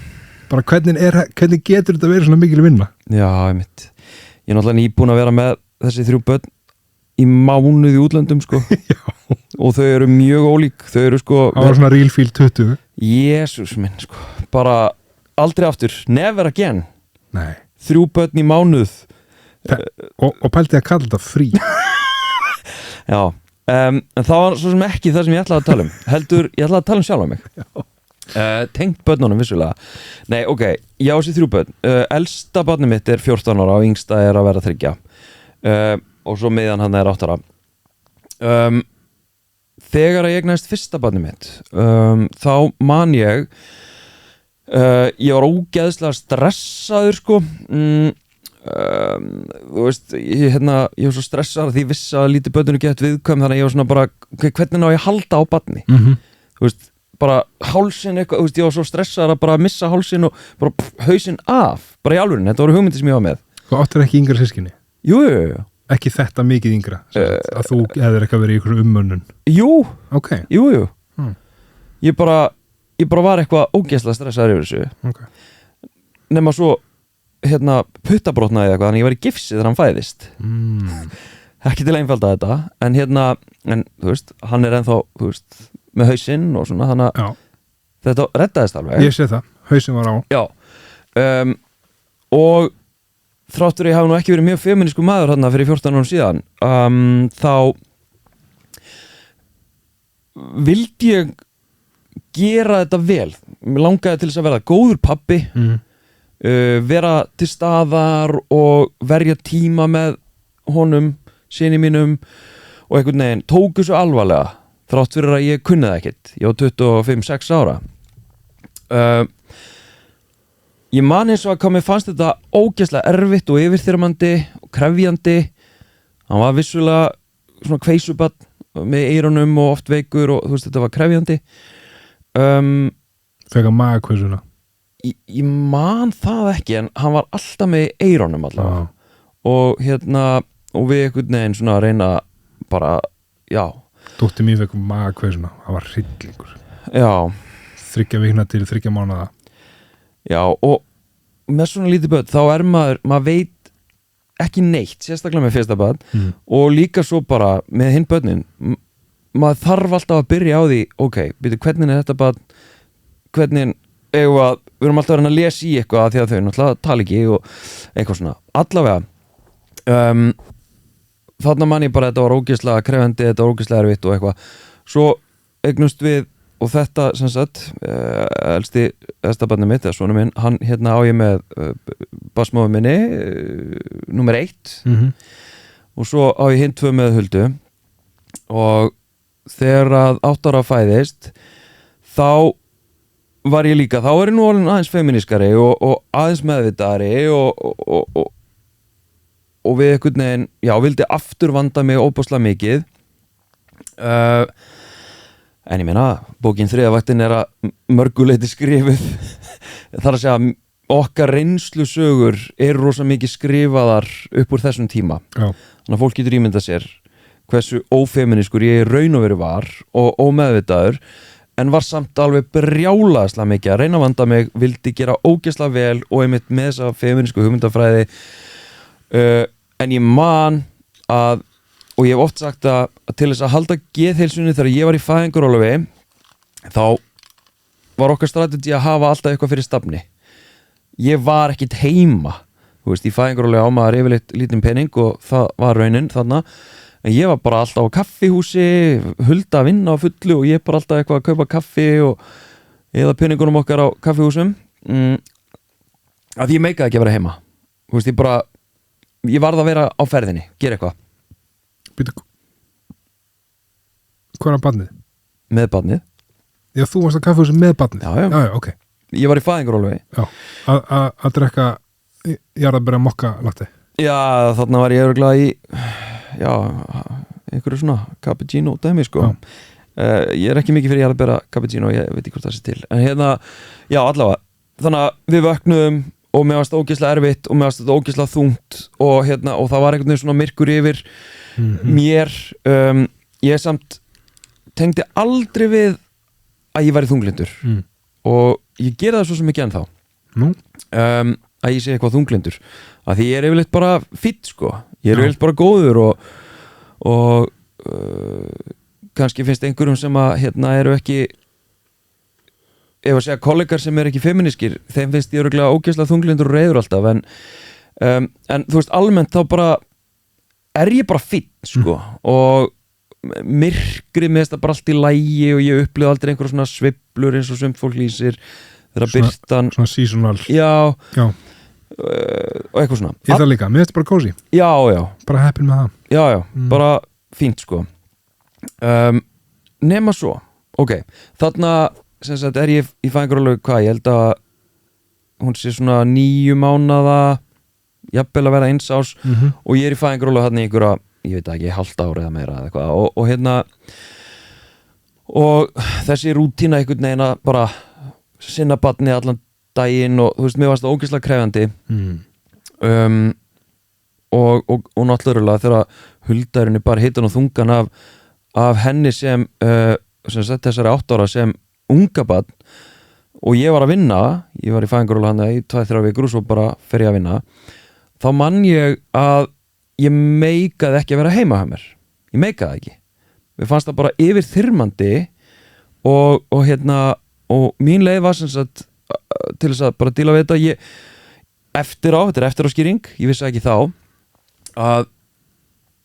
Bara hvernig getur þetta verið svona mikil vinna? Já, ég er náttúrulega nýbúin að vera með þessi 3 börn í mánuð í útlöndum, sko. Já. Og þau eru mjög ólík. Þau eru sko það var svona real feel 20. Jesús minn, sko. Bara aldrei aftur, never again. Nei. 3 börn í mánuð. Og pælti að kalla þetta frí. Já, en það var svo sem ekki það sem ég ætlaði að tala um. Heldur, ég ætlaði að tala um sjálf mig. Tengt börnunum vissulega. Nei, ok, ég á þessi 3 börn. Elsta barnið mitt er 14 ára og yngsta er að vera 3. Og svo miðjan hann er 8 ára. Þegar ég eignast fyrsta barnið mitt, þá man ég var ógeðslega stressaður, sko. Þú veist, ég var svo stressaður að ég vissi að lítið börnunum gett viðkvæm, þannig að ég var svona bara, hvernig ná ég að halda á barni? Þú veist, bara hálsinn eitthvað, þú veist, ég var svo stressaður að bara missa hálsinn og bara hausinn af, bara í alvörinni, þetta voru hugmyndir sem ég var með. Hvað áttir ekki yngra sískinni? Jú. Ekki þetta mikið yngra, að þú hefðir eitthvað verið í ykkur ummönnun? Jú. Ok. Jú. Ég bara var eitthvað ógeðslega stressaður yfir þessu. Ok. Nema svo puttabrotnaði eitthvað, þannig ég var í gifsi þegar hann fæðist. Ekki til einfalda þetta, en þú veist, hann er ennþá, þú veist, með hausinn og svona, þannig að þetta reddaðist alveg. Ég sé það, hausinn var á. Já. Og þráttur ég hafa nú ekki verið mjög feminísku maður þarna fyrir 14 árum síðan þá vildi ég gera þetta vel. Mér langaði til þess að verða góður pabbi, vera til staðar og verja tíma með honum, syni mínum og einhvern veginn tóku svo alvarlega þrátt fyrir að ég kunni það ekkert. Ég var 25-6 ára. Ég man eins og að hvað mér fannst þetta ógeðslega erfitt og yfirþyrmandi og krefjandi. Hann var vissulega svona kveisubarn með eyrunum og oft veikur og þú veist þetta var krefjandi. Fekk að magakveisuna. Ég man það ekki en hann var alltaf með eyrunum allavega. Og og við einhvern veginn svona að reyna bara, já. Dóttir mín fekk magakveisuna, það var hryllingur. Já. 3 vikna til 3 mánaða. Já, og með svona lítið börn þá maður veit ekki neitt, sérstaklega með fyrsta barn og líka svo bara með hinn börnin maður þarf alltaf að byrja á því ok, byrju, hvernig er þetta barn hvernig við erum alltaf að reyna að lesa í eitthvað því að þau náttúrulega tala ekki og eitthvað svona, allavega þarna man ég bara þetta var ógeðslega krefendi, þetta var ógeðslega erfitt og eitthvað, svo eignust við og þetta sem sagt elsti barnið mitt, eða svona minn hann á ég með basmóðu minni númer 1 og svo á ég hinn 2 með Huldu og þegar að 8 ára fæðist þá var ég líka, þá er ég nú alveg aðeins feminískari og aðeins meðvitaðari og við einhvern veginn, já, vildi aftur vanda mig óbúslega mikið en ég meina, bókin 3. vaktin er að mörguleiti skrifuð þar að segja okkar reynslusögur eru rosa mikið skrifaðar upp úr þessum tíma. Já. Þannig að fólk getur ímyndað sér hversu ófeminískur ég í raun og veru var og ómeðvitaður en var samt alveg brjálaðslega mikið að reyna að vanda mig, vildi gera ógeðslega vel og einmitt með þessa feminísku hugmyndafræði en ég man að og ég hef oft sagt að til þess að halda geðheilsunni þegar ég var í fæðingarorlofi þá var okkar strategi að hafa alltaf eitthvað fyrir stafni. Ég var ekkit heima, þú veist, í fæðingarorlofi á maður yfirleitt lítinn pening og það var raunin þarna, en ég var bara alltaf á kaffihúsi, Hulda að vinna á fullu og ég bara alltaf eitthvað að kaupa kaffi og eða peningunum okkar á kaffihúsum að ég meikaði ekki að vera heima. Þú veist, ég varð að vera á ferðinni, gera eitthvað. Býtu, hvað er barnið? Með barnið. Já, þú varst að kaffihúsi með barnið? Já, ok. Ég var í fæðingarorlofi. Já, að drekka jarðarberja mokka latte. Já, þarna var ég örugglega í einhverju svona cappuccino dæmi, sko. Ég er ekki mikið fyrir jarðarberja cappuccino, ég veit ekki hvort það sé til. En já, allavega. Þannig að við vöknuðum og mér varst ógeðslega erfitt og mér varst þetta ógeðslega þungt og það var einhvern veginn svona myrkur yfir mér ég samt tengdi aldrei við að ég væri þunglyndur og ég gera það svo sem ekki ennþá að ég sé eitthvað þunglyndur að því ég er yfirleitt bara fýtt sko, ég er yfirleitt bara góður og kannski finnst einhverjum sem að eru ekki ef að segja kollegar sem er ekki feminískir þeim finnst ég örugglega ógeðslega þunglyndur og reiður alltaf en þú veist almennt þá bara er ég bara fínn sko og myrkrið með þetta bara allt í lægi og ég upplifði aldrei einhverja svona sveiflur eins og sumt fólk lýsir þegar birtan svona seasonal já. Og eitthvað svona ég það líka, mér finnst bara kósi já bara heppin með það bara fínt sko nema svo ok, þarna sem sagt er ég í fæðingarorlofi hvað, ég held að hún sé svona 9 mánaða jafnvel að vera 1 árs og ég er í fæðingarorlofi þarna í einhverja, ég veit ekki, halvt ára eða meira eða eitthvað og þessi rútína einhvern veginn að bara sinna barni allan daginn og þú veist, mér varst það ógeðslega krefjandi og náttúrulega þegar Huldarinni bara hittan og þungan af henni sem sagt þessari 8 ára sem unga barn og ég var að vinna, ég var í fæðingarorlofi hann í 2-3 vikur og svo bara fer ég að vinna þá mann ég að ég meikaði ekki að vera heima hjá mér ég meikaði ekki mér fannst það bara yfirþyrmandi og mín leið var sem sagt til þess að bara díla við þetta eftir á, þetta er eftiráskýring, ég vissi ekki þá að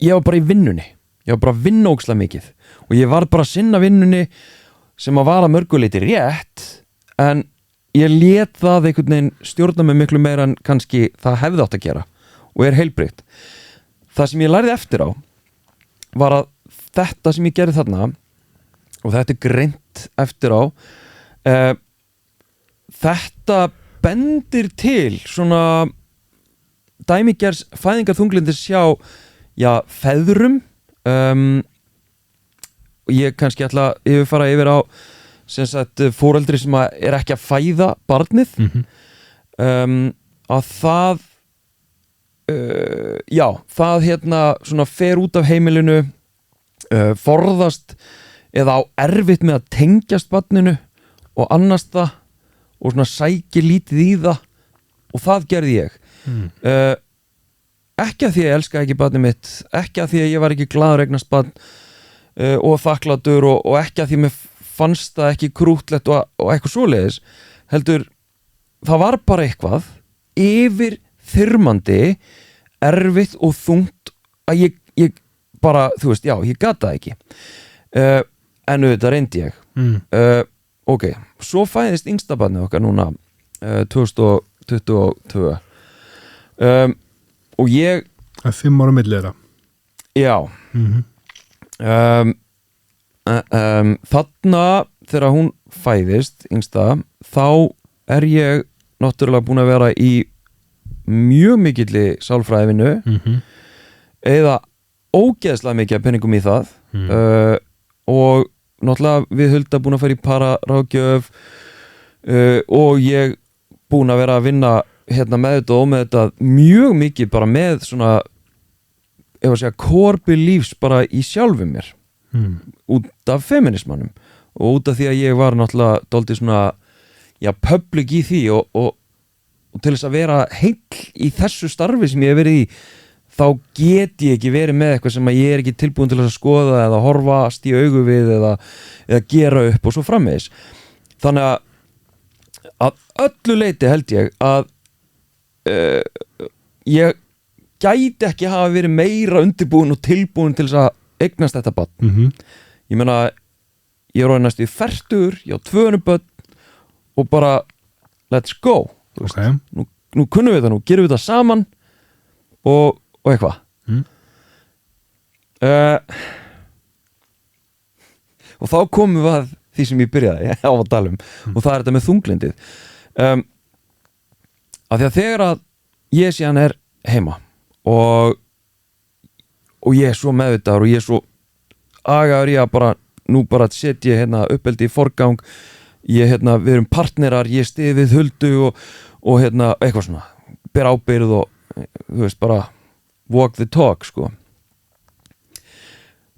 ég var bara í vinnunni, ég var bara að vinna ógeðslega mikið og ég var bara að sinna vinnunni sem að vara mörguleiti rétt en ég lét það einhvern veginn stjórna mig miklu meira en kannski það hefði átt að gera og er heilbrigt. Það sem ég lærði eftir á var að þetta sem ég gerði þarna og þetta er greint eftir á þetta bendir til svona dæmigers fæðingarþunglindis hjá feðrum og ég kannski ætla að yfirfara yfir á sem sagt foreldri sem er ekki að fæða barnið að það það hérna svona fer út af heimilinu forðast eða á erfitt með að tengjast barninu og annast það og svona sækir lítið í það og það gerði ég ekki að því að ég elska ekki barnið mitt, ekki að því að ég var ekki glaður eignast barn og þakklátur og ekki að því að mér fannst það ekki krútlegt og eitthvað svoleiðis, heldur það var bara eitthvað yfir þyrmandi erfitt og þungt að ég bara, þú veist, já, ég gat það ekki en auðvitað reyndi ég ok, svo fæðist yngsta barnið okkar núna 2022 og ég 5 ára milli þeirra já þarna þegar hún fæðist yngsta, þá er ég náttúrulega búin að vera í mjög mikilli sálfræðivinu eða ógeðslega mikið af penningum í það og náttúrulega við Hulda búin að fara í pararáðgjöf og ég búin að vera að vinna hérna með þetta og með þetta mjög mikið bara með svona ef að segja core beliefs bara í sjálfum mér út af feminismanum og út af því að ég var náttúrulega dálítið svona public í því og til þess að vera heill í þessu starfi sem ég hef verið í þá get ég ekki verið með eitthvað sem að ég er ekki tilbúin til þess að skoða eða horfast í augu við eða gera upp og svo framvegis. Þannig að öllu leiti held ég að ég gæti ekki hafa verið meira undirbúin og tilbúin til þess að eignast þetta barn. Ég meina, ég er orðinn næstu í fertugur, ég á 2 börn og bara let's go. Okay. Nú kunnum við það, nú gerum við það saman og eitthvað. Og þá komum við að því sem ég byrjaði á að tala og það er þetta með þunglindið. Af því að þegar að ég síðan er heima og ég er svo meðvitaður og ég er svo agaður í að bara nú bara setja hérna uppeldi í forgang við erum partnerar, ég styð við Huldu og hérna eitthvað svona ber ábyrgð og þú veist bara walk the talk sko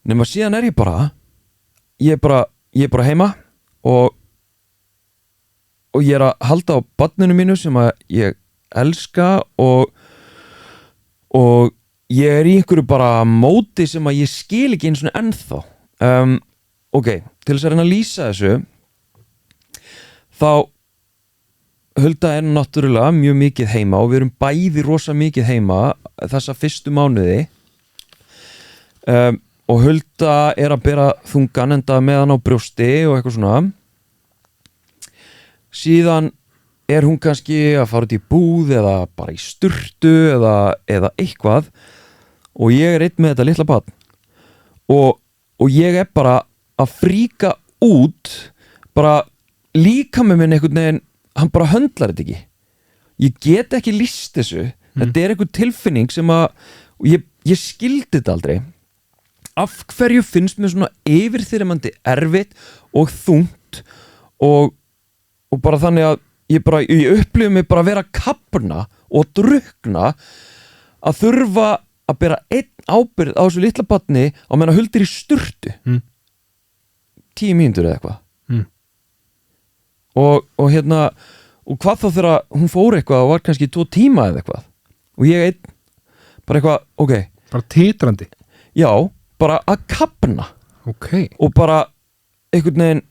nema síðan er ég er bara heima og ég er að halda á barninu mínu sem að ég elska og ég er í einhverju bara móti sem að ég skil ekki einu svona ennþá ok, til þess að reyna að lýsa þessu þá Hulda er náttúrulega mjög mikið heima og við erum bæði rosa mikið heima þessa fyrstu mánuði og Hulda er að bera þungan enda með hann á brjósti og eitthvað svona síðan er hún kannski að fara út í búð eða bara í sturtu eða eitthvað og ég er einn með þetta litla barn og ég er bara að fríka út bara líka með minn einhvern veginn hann bara höndlar þetta ekki ég get ekki lýst þessu þetta er einhver tilfinning sem að ég skildi þetta aldrei af hverju finnst mér svona yfirþyrmandi erfitt og þungt og bara þannig að ég upplifi mig bara að vera kapna og drukna að þurfa að bera einn ábyrgð á þessu litla barni á meðan Hulda er í sturtu 10 mínútur eða eitthvað og hérna og hvað þá þegar hún fór eitthvað og var kannski 2 tíma eða eitthvað og ég einn bara eitthvað, ok bara titrandi já, bara að kapna okay. og bara einhvern veginn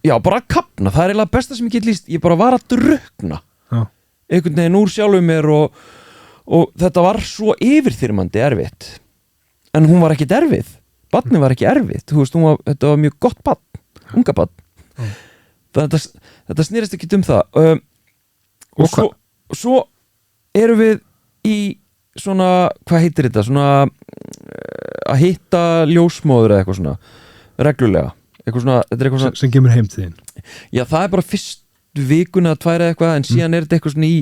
já, bara að kapna, það er eiginlega besta sem ég get lýst ég bara var að drukna einhvern veginn úr sjálfum mér og þetta var svo yfirþyrmandi erfitt en hún var ekkit erfið barnið var ekki erfitt, þú veist, þetta var mjög gott barn, unga barn þetta snýrist ekki það og svo erum við í svona, hvað heitir þetta svona að hitta ljósmóður eða eitthvað svona reglulega, eitthvað svona, þetta er eitthvað svona sem kemur heim til þín já, það er bara fyrst vikuna að tværa eitthvað en síðan er þetta eitthvað svona í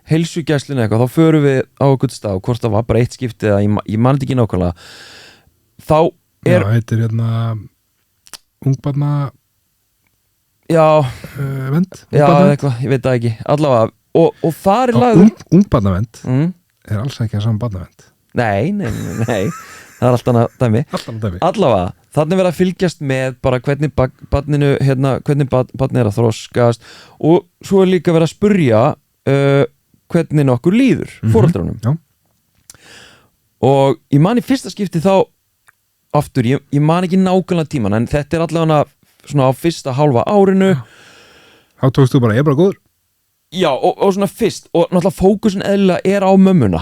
heilsugæslinu eitthvað, þá förum við á okkur stað hvort það var bara eitt skipti eða ég man ekki nákvæmlega þá er já, heitir hérna ungbarna vend já, eitthvað, ég veit það ekki allavega, og þar er lagður ungbarnavend er alls ekki að saman barnavend nei það er alltaf dæmi allavega, þannig verið að fylgjast með bara hvernig barninu hvernig barnið er að þroskast og svo er líka verið að spurja hvernig nokkur líður foreldrunum og ég man í fyrsta skipti þá aftur, ég man ekki nákvæmlega tíman en þetta er allavega svona á fyrsta hálfa árinu þá tókst þú bara, ég er bara góður já, og svona fyrst og náttúrulega fókusin eðlilega er á mömmuna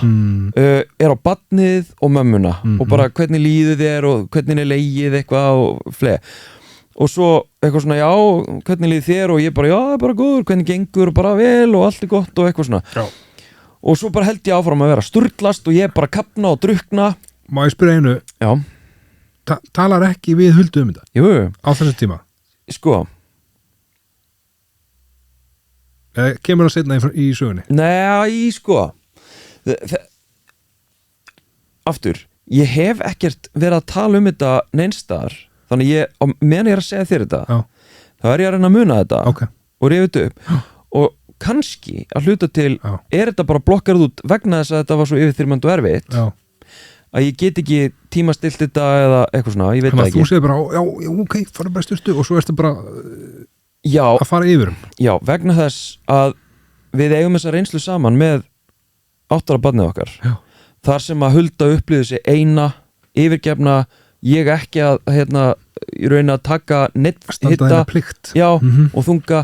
er á barnið og mömmuna og bara hvernig líður þér og hvernig er leigið eitthvað og fleiri og svo eitthvað svona, já, hvernig líður þér og ég bara, já, það er bara góður, hvernig gengur og bara vel og allt er gott og eitthvað svona já. Og svo bara held ég áfram að vera sturlast og ég bara kapna og drukna má ég spyrja einu já. Talar ekki við Huldu þetta? Jú. Á þessu tíma? Sko kemur það seinna í sögunni? Nei, sko aftur ég hef ekkert verið að tala þetta neinstaðar þannig meðan ég er að segja þér þetta þá er ég að reyna að muna þetta og rifja þetta upp og kannski að hluta til er þetta bara blokkarð út vegna þess að þetta var svo yfirþyrmandi og erfitt að ég get ekki tímastilt þetta eða eitthvað svona, ég veit það ekki þú segir bara, já, ok, fara bara styrstu og svo ertu bara að fara yfir já, vegna þess að við eigum þessa reynslu saman með 8 ára barnið okkar þar sem að Hulda upplýði sig eina yfirgefna, ég ekki að í raun að taka hitta já, og þunga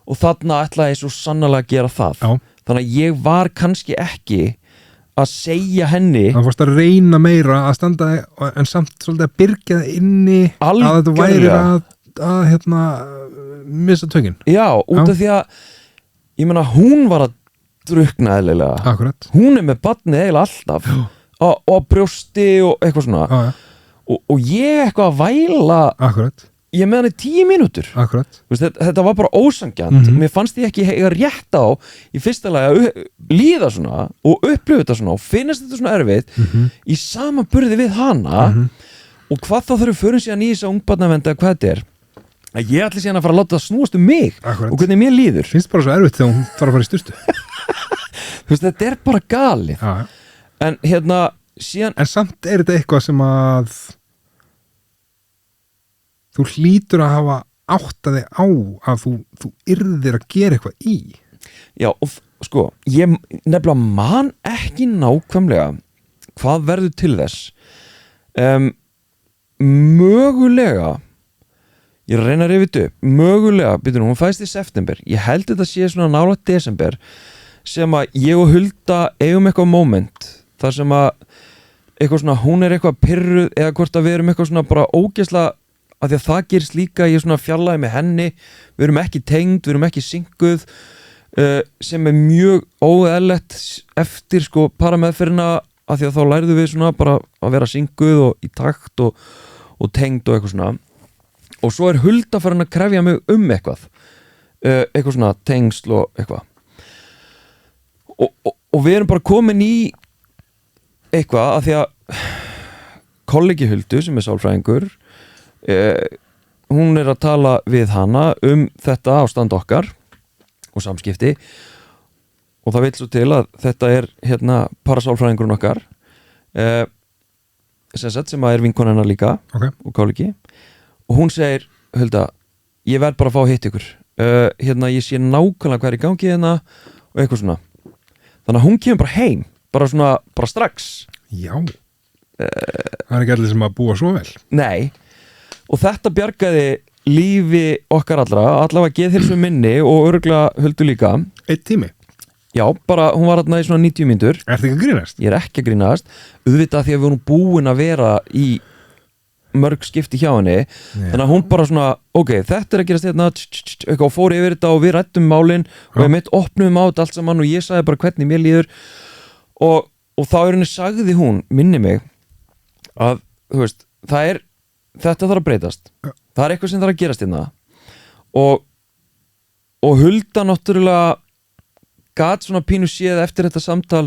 og þarna ætlaði ég svo sannarlega að gera það þannig að ég var kannski ekki að segja henni það fórst að reyna meira að standa en samt svolítið að byrgja það inni algjörlega. Að þetta væri að missa töngin já, út af því að ég meina, hún var að drukna eðlilega. Akkurat. Hún er með barnið eiginlega alltaf og brjósti og eitthvað svona og ég eitthvað að væla Akkurat. Ég með hann í 10 mínútur. Akkurat. Þetta var bara ósangjant. Mér fannst ég ekki eiga rétt á í fyrsta lagi að líða svona og upplifa þetta svona og finnast þetta svona erfitt í samanburði við hana og hvað þá þurfum förum síðan í þess að ungbarnavenda hvað þetta er að ég ætli síðan að fara að láta það snúast mig og hvernig mér líður. Finnst bara svo erfitt þegar hún þarf að fara í sturtu. Þetta er bara galið. En síðan en samt er þetta eitthvað sem að þú hlýtur að hafa áttaði á að þú yrðir að gera eitthvað í. Já, og sko, ég nefnilega man ekki nákvæmlega hvað verður til þess mögulega ég reyna að rifja þetta upp mögulega, býtum hún fæst í september ég held þetta sé svona nálægt desember sem að ég og Hulda eigum eitthvað moment þar sem að eitthvað svona, hún er eitthvað pirruð eða hvort að við erum eitthvað svona bara ógeðslega að því að það gerist líka ég svona fjarlægi með henni við erum ekki tengd, við erum ekki synguð sem er mjög óeðlegt eftir sko parameðferðina að því að þá lærðu við svona bara að vera synguð og í takt og tengd og eitthvað svona og svo er Hulda farin að krefja mig eitthvað svona tengsl og eitthvað og við erum bara komin í eitthvað að því að kollegi Huldu sem er sálfræðingur hún er að tala við hana þetta ástand okkar og samskipti og það vil svo til að þetta er parasálfræðingurinn okkar sem að er vinkona hennar líka og kollegi og hún segir, Hulda, ég verð bara að fá að hitta ykkur ég sé nákvæmlega hvað er í gangi og eitthvað svona þannig að hún kemur bara heim bara strax já það er ekki allir sem að búa svo vel nei, og þetta bjargaði lífi okkar allavega geðheilsu minni og örugglega Huldu líka 1 tími Já, bara, hún var þarna í svona 90 mínútur. Ertu ekki að grínast? Ég ekki að grínast. Auðvitað því að við erum búin að vera í mörg skipti hjá henni. Þannig að hún bara svona, ok, þetta að gerast hérna, eitthvað, og fór yfir þetta og við rættum málin og við mitt opnum á þetta allt saman og ég sagði bara hvernig mér líður og þá henni sagði hún, minni mig, að, þú veist, þetta þarf að breytast. Það eitthvað sem þarf að gerast hérna og Hulda náttúrulega gat svona pínu séð eftir þetta samtal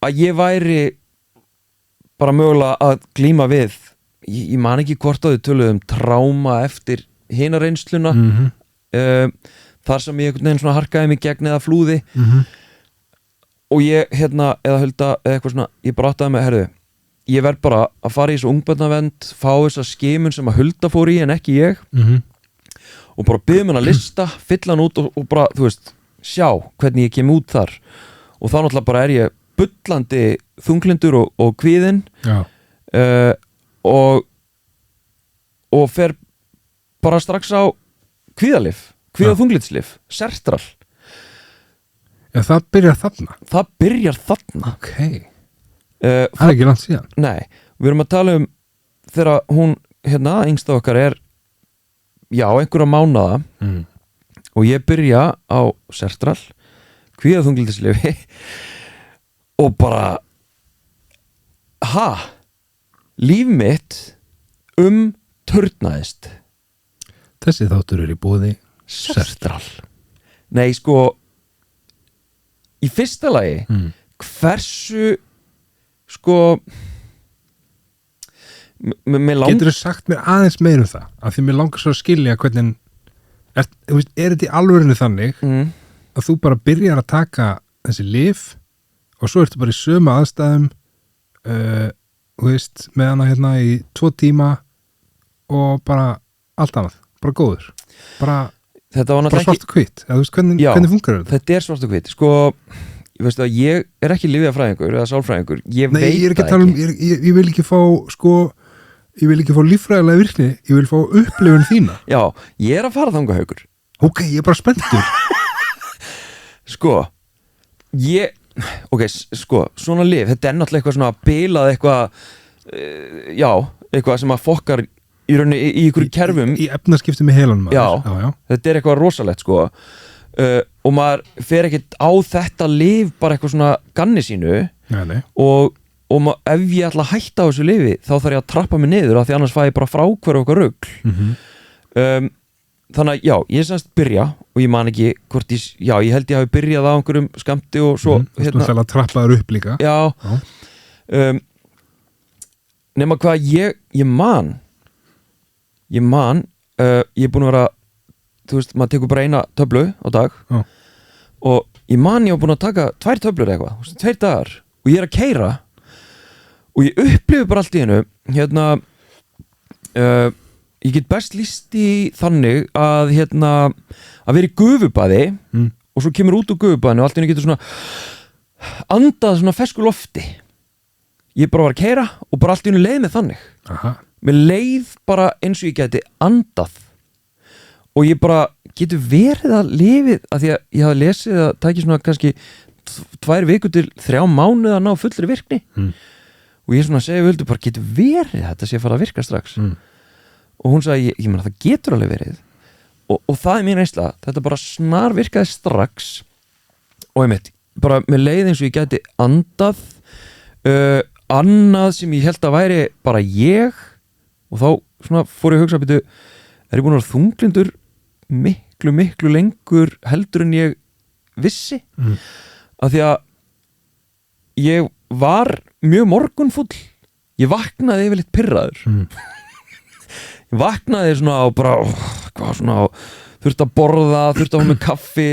að ég væri bara mögulega að glíma við ég man ekki hvort að þau töluðu tráma eftir hina reynsluna þar sem ég einhvern veginn svona harkaði mig gegn eða flúði og ég eða Hulda eða eitthvað svona, ég bara áttaði mig, herðu ég verð bara að fara í þessu ungbarnavernd fá þessa skimun sem að Hulda fór í en ekki ég og bara byggðum hann að lista, fylla hann út og bara, þú veist, sjá hvernig ég kem út þar og þá náttúrulega bara ég bullandi þunglindur og kvíðinn og fer bara strax á kvíðalyf, kvíðaþunglindslyf, sertral. Já, það byrjar þarna? Það byrjar þarna. Ok. Það ekki langt síðan? Nei, við erum að tala þegar hún, yngsta okkar einhverja mánaða og ég byrja á sertral, kvíðaþunglindslyfi og bara líf mitt turnaðist. Þessi þáttur í boði sertral. Nei, sko í fyrsta lagi hversu sko getur þú sagt mér aðeins meir það af því mér langar svo að skilja hvernig er þetta í alvörinu þannig að þú bara byrjar að taka þessi lyf og svo ertu bara í sömu aðstæðum með hana í 2 tíma og bara allt annað, bara góður bara svart og hvitt hvernig funkar þetta? Þetta er svart og hvitt, sko ég ekki lyfjafræðingur eða sálfræðingur, ég veit það ekki ég vil ekki fá ég vil ekki fá líffræðilega virkni, ég vil fá upplifun þína. Já, ég að fara þangað Haukur. Ok, ég bara spenntur. Sko svona lyf, þetta náttúrulega eitthvað svona bilað eitthvað sem að fokkar í rauninni í ykkur kerfum í efnaskiptum í heilanum. Já, þetta eitthvað rosalegt sko og maður fer ekkert á þetta lyf bara eitthvað svona ganni sínu og ef ég ætla að hætta á þessu lyfi þá þarf ég að trappa mig niður af því annars fæ ég bara fráhverf okkar rugl þannig að ég semst byrja og ég man ekki hvort ég held ég hafi byrjað á einhverjum skammti og svo þú ætla að trappa þér upp líka nema hvað ég man ég er búin að vera þú veist, maður tekur bara 1 töflu á dag og ég var búin að taka 2 töflur eitthvað 2 dagar og ég að keyra og ég upplifi bara allt í hennu ég get best lýst í þannig að að vera í gufubaði og svo kemur út úr gufubaðinu og allt í hennu getur svona andað svona fersku lofti ég bara var að keyra og bara allt í hennu leið með þannig mér leið bara eins og ég geti andað og ég bara getur verið að lifið að því að ég hafi lesið að það ekki svona kannski 2 vikur til 3 mánuði að ná fullri virkni og ég svona segi vildu bara getur verið þetta sé að fara að virka strax og hún sagði ég meina það getur alveg verið og það er mín reynsla þetta bara snar virkaði strax og ég bara með leið eins og ég geti andað annað sem ég held að væri bara ég og þá svona fór ég að hugsa byrju er ég búin að vera þunglindur miklu lengur heldur en ég vissi af því að ég var mjög morgunfull ég vaknaði yfirleitt pirraður ég vaknaði svona og bara þurfti að borða, þurfti að hafa með kaffi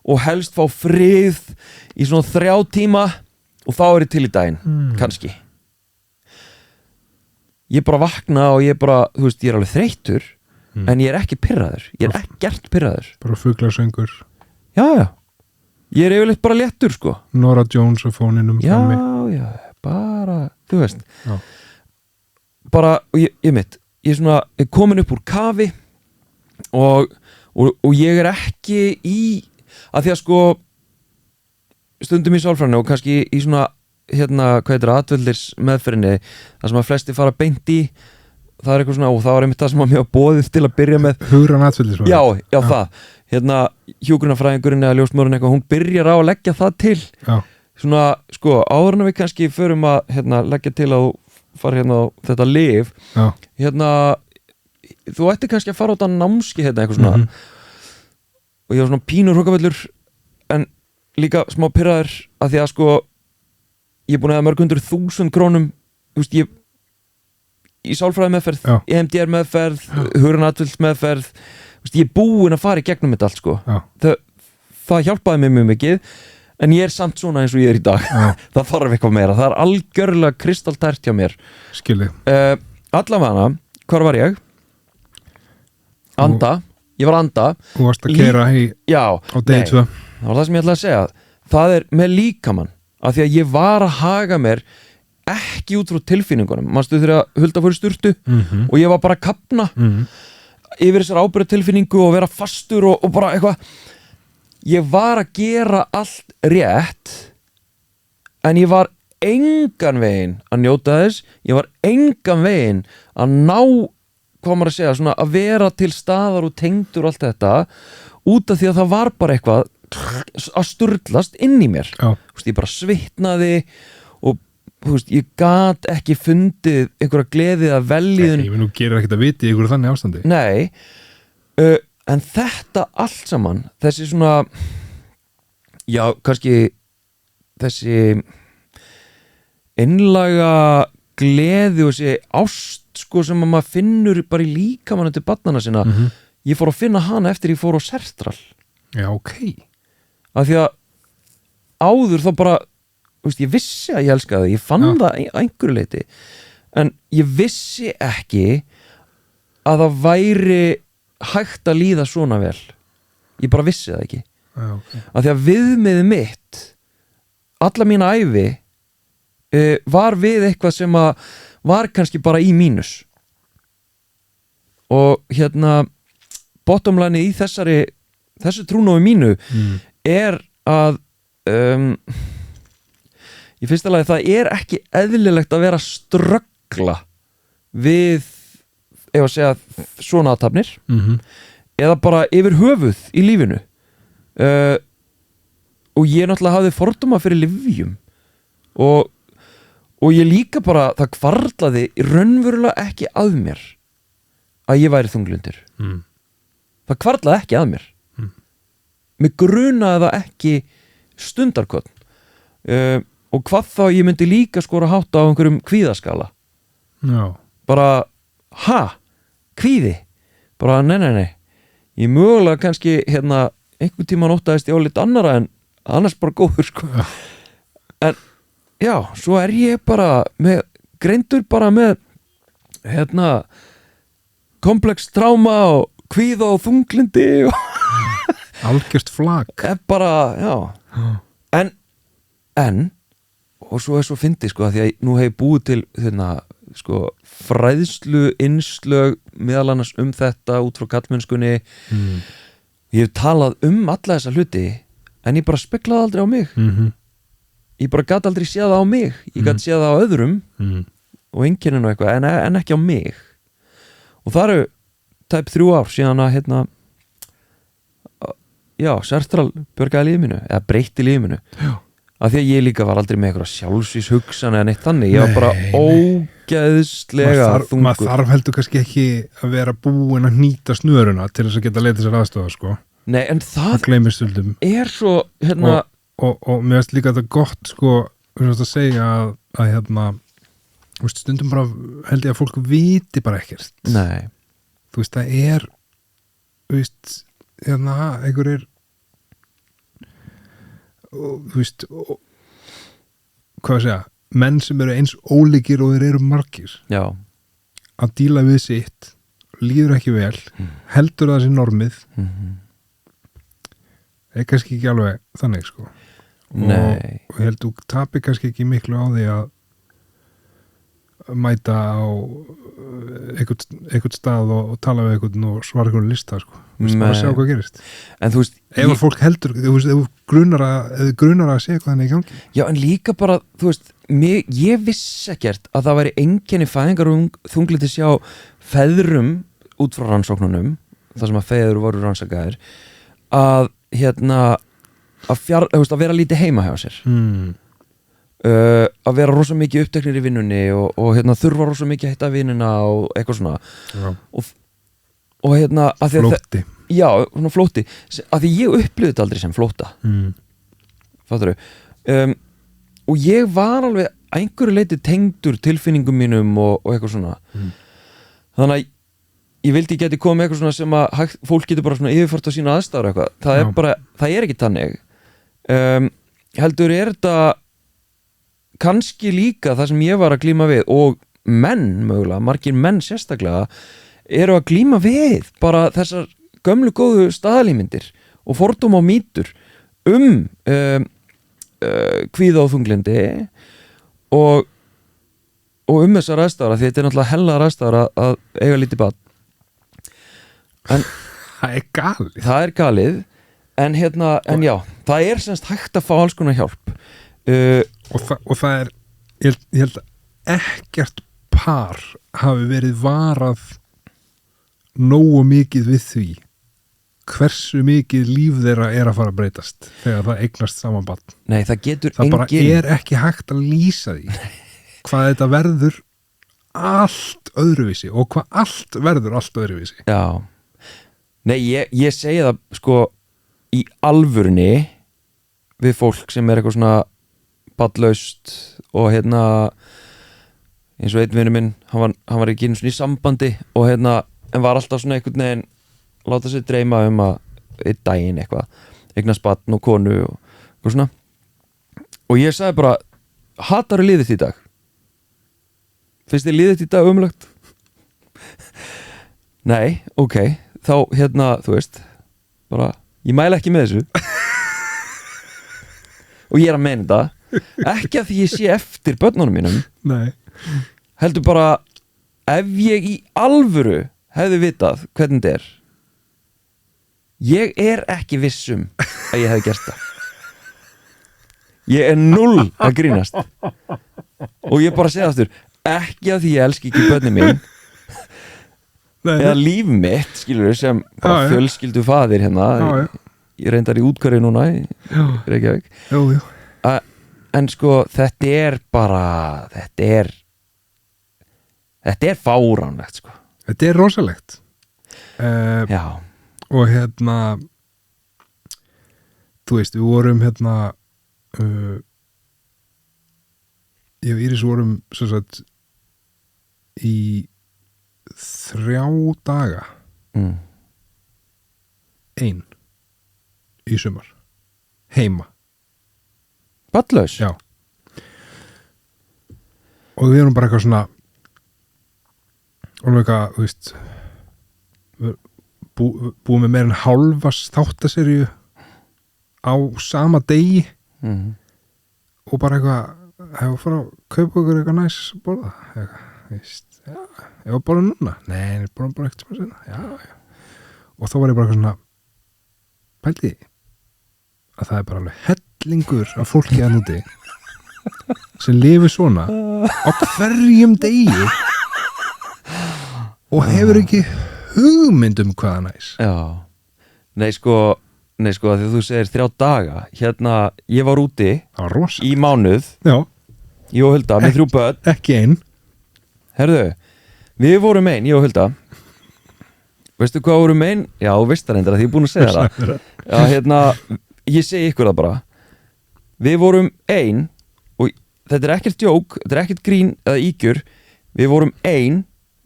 og helst fá frið í svona 3 tíma og þá er ég til í daginn kannski ég bara vakna og ég bara þú veist, ég er alveg þreyttur en ég er ekki pirraður, ég er ekkert pirraður bara fuglasöngur já ég er yfirleitt bara léttur sko Nora Jones á fóninum já, bara, þú veist bara, og ég svona er komin upp úr kafi og ég er ekki í að því að sko stundum í sálfræðinni og kannski í svona hvað heitir atveldirs meðferðinni það sem að flesti fara beint í það er eitthvað svona, og það var einmitt það sem að mér var boðið til að byrja með hugræn atveldirs já, það hjúkrunarfræðingurinn eða ljósmóðurinn eitthvað, hún byrjar á að leggja það til svona, sko, áður en við kannski förum að leggja til að fara á þetta lyf þú ætti kannski að fara á þetta námski eitthvað svona og ég var svona pínur hrókavellur en líka smá pirraður að því að sko ég er búin að hafa mörg 100.000 krónum í sálfræði meðferð, í EMDR meðferð hugranatvild meðferð ég er búin að fara í gegnum þetta allt sko það hjálpaði mér mjög mikið en ég er samt svona eins og ég er í dag það þarf eitthvað meira, það er algjörlega kristaltært hjá mér skilji allavega, hvar var ég? Ég var anda Þú varst að keyra á degi 2 það var það sem ég ætlaði að segja það er með líkamann af því að ég var að haga mér ekki út frá tilfinningunum manstu þegar Hulda fór í sturtu og ég var bara að kafna yfir þessar ábyrgð tilfinningu og vera fastur og bara eitthvað ég var að gera allt rétt en ég var engan veginn að njóta þess ég var engan veginn að ná hvað maður að segja, svona að vera til staðar og tengdur og allt þetta út af því að það var bara eitthvað að sturlast inn í mér ég bara svitnaði og ég gat ekki fundið einhverja gleði að veljiðun ég nú gerir ekkert að viti í einhverju þannig ástandi nei en þetta allt saman þessi svona já, kannski þessi einlæga gleði og þessi ást sko sem að maður finnur bara í líkamann til barnana sinna ég fór að finna hana eftir ég fór á Sertral já, ok af því að áður þá bara ég vissi að ég elskaði ég fann það að einhverju leiti en ég vissi ekki að það væri hægt að líða svona vel ég bara vissi það ekki af því að viðmiðið mitt alla mína ævi var við eitthvað sem að var kannski bara í mínus og bottomline í þessu trúnófi mínu er að í fyrsta lagi það er ekki eðlilegt að vera að ströggla við ef að segja svona athafnir eða bara yfir höfuð í lífinu og ég náttúrulega hafði fordóma fyrir lyfjum og ég líka bara það hvarflaði raunverulega ekki að mér að ég væri þunglyndur það hvarflaði ekki að mér mig grunaði það ekki stundarkotn og hvað þá ég myndi líka skora hátt á einhverjum kvíðaskala bara kvíði bara nei ég mögulega kannski einhvern tíma nóttaðist ég á lit annara en annars bara góður sko en já, svo er ég bara greindur bara með komplex tráma og kvíða og þunglyndi og algjört flag bara, já en og svo er svo fyndið sko því að nú hef ég búið til sko fræðslu innslög meðal annars þetta út frá kallmennskunni ég hef talað alla þessa hluti en ég bara speklaði aldrei á mig ég bara gat aldrei séð það á mig ég gat séð það á öðrum og einkenninu eitthvað en ekki á mig og það eru tæp 3 ár síðan að Sertral björgaði lífinu eða breytti lífinu af því að ég líka var aldrei með eitthvað sjálfsvís hugsan eða neitt þannig, ég var bara ógeðslega þungur maður þarf heldur kannski ekki að vera búin að nýta snöruna til þess að geta leita sér aðstofa sko nei en það er svo og mér veist líka þetta gott sko að segja að stundum bara held ég að fólk viti bara ekkert nei þú veist það er einhverjir þú veist hvað að segja, menn sem eru eins ólíkir og þeir eru margir já að díla við sitt líður ekki vel, heldur það sér normið er kannski ekki alveg þannig sko og ég held þú tapir kannski ekki miklu á því að mæta á einhvern stað og tala við einhvern og svara einhvern lista sko. Bara sjá hvað gerist en þú veist ef fólk heldur, ef grunar að segja hvað henni í gangi já en líka bara, þú veist ég vissi ekkert að það væri einkenni fæðingar þunglindi sjá feðrum út frá rannsóknunum þar sem að feður voru rannsakaðir að að vera lítið heima hjá sér að vera rosa mikið uppteknir í vinnunni og þurfa rosa mikið að hitta vinnina og eitthvað svona já. og að flótti já, svona flótti að því ég upplifði þetta aldrei sem flótta fattarðu og ég var alveg að einhverju leiti tengdur tilfinningum mínum og eitthvað svona þannig að ég vildi geti komið með eitthvað svona sem að fólk getur bara svona yfirfært á sína aðstæður eitthvað það er bara, það er ekki þannig heldur þetta kannski líka það sem ég var að glíma við og menn mögulega, margir menn sérstaklega eru að glíma við bara þessar gömlu góðu staðalímyndir og fordóma og mýtur kvíða og þunglindi og þessar aðstæður því þetta er náttúrulega hellaðar aðstæður að eiga lítið barn en það er galið en en já, það er semst hægt að fá alls konar hjálp og það er ég held að ekkert par hafi verið varað nógu mikið við því hversu mikið líf þeirra er að fara að breytast þegar það eignast saman barn. Nei, það getur það bara er ekki hægt að lýsa því hvað þetta verður allt öðruvísi og hvað allt verður allt öðruvísi. Já, nei, ég segi það sko í alvörunni við fólk sem er eitthvað svona barnlaust og eins og einn vinur minn hann var ekki einu svona í sambandi og en var alltaf svona einhvern veginn láta sig dreyma að einn daginn eitthvað eignast barn og konu og svona og ég sagði bara hatarðu liðið í dag? Finnst þið liðið í dag ömurlegt? Nei, ok þá þú veist bara, ég mæla ekki með þessu og ég er að meina þetta ekki að því ég sé eftir börnunum mínum. Nei. Heldur bara ef ég í alvöru hefði vitað hvernig þetta er ég er ekki vissum að ég hefði gert það. Ég er 0 að grínast og ég bara segja aftur ekki að því ég elski ekki börnin mín eða líf mitt skilur sem bara fjölskyldu faðir ég reyndar í útkörri núna í Reykjavík en sko þetta er bara þetta er fáránlegt sko. Þetta er rosalegt já og þú veist við vorum ég og Íris vorum sem sagt í 3 daga ein í sumar heima barnlaus? Já og við erum bara eitthvað svona og eitthvað, þú veist búið með meira en hálfa þáttaserju á sama degi og bara eitthvað hefur fara að kaupa ykkur eitthvað næs borða eitthvað, veist ég var bara núna, nei, ég er bara ekkert sem að já og þá var ég bara eitthvað svona pældi að það er bara alveg hellingur af fólki að núti sem lifir svona á hverjum degi og hefur ekki hugmynd hvað næs. Já, nei sko þegar þú segir 3 daga ég var úti í mánuð já. Ég og Hulda með 3 börn ekki ein herðu, við vorum ein, ég og Hulda veistu hvað vorum ein? Já, þú veist það reyndar að því ég er búin að segja það já, ég segi ykkur það bara við vorum ein og þetta er ekkert djók, þetta er ekkert grín eða ígjur, við vorum ein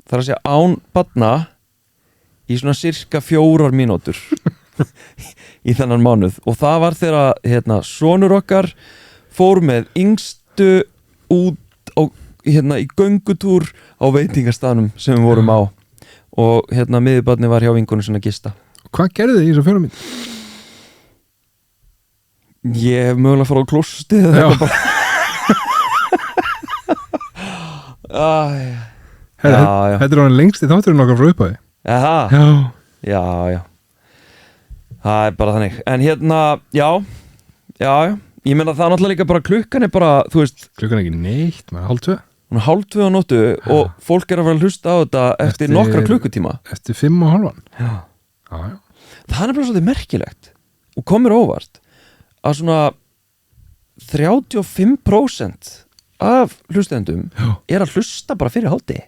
þar að segja án barna í svona cirka 4 mínútur í þennan mánuð og það var þegar sonur okkar fór með yngstu út á, í göngutúr á veitingastaðnum sem við vorum á og miðjubarni var hjá vinkonum sinna gista. Hvað gerði þið í þessum 4 mínútur? Ég hef mögulega farið á klostið eða eitthvað bara já. Hann lengst í þátturinn okkar frá upphæði. Já. Það er bara þannig. En hérna, já. Ég meina það er náttúrulega líka bara klukkan er bara, þú veist. Klukkan er ekki neitt, maður 1:30. Hún er 1:30 á nóttu og fólk er að fara að hlusta á þetta eftir nokkra klukkutíma. Eftir 5:30. Já. Já. Það er bara svolítið merkilegt og komur óvart að svona 35% af hlustendum er að hlusta bara fyrir hádegi.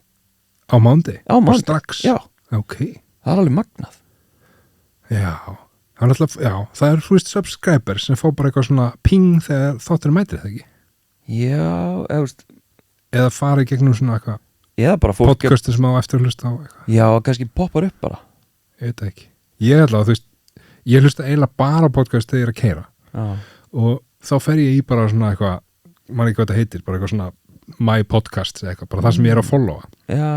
Á mándi? Bara strax? Já. Ok. Það er alveg magnað. Já. Það er þú veist subscribers sem fá bara eitthvað svona ping þegar þáttur mætir það ekki? Já, eða fara í gegnum svona eitthvað eða bara fólk podcastin sem á eftir að hlusta á eitthvað. Já, kannski poppar upp bara. Ég veit ekki. Ég ætla að þú veist, ég hlusta eiginlega bara podcast þegar ég er að keyra og þá fer ég í bara svona eitthvað, man ekki hvað þetta heitir, bara eitthvað svona my podcast eða eitthvað, bara það sem ég er að followa. Já.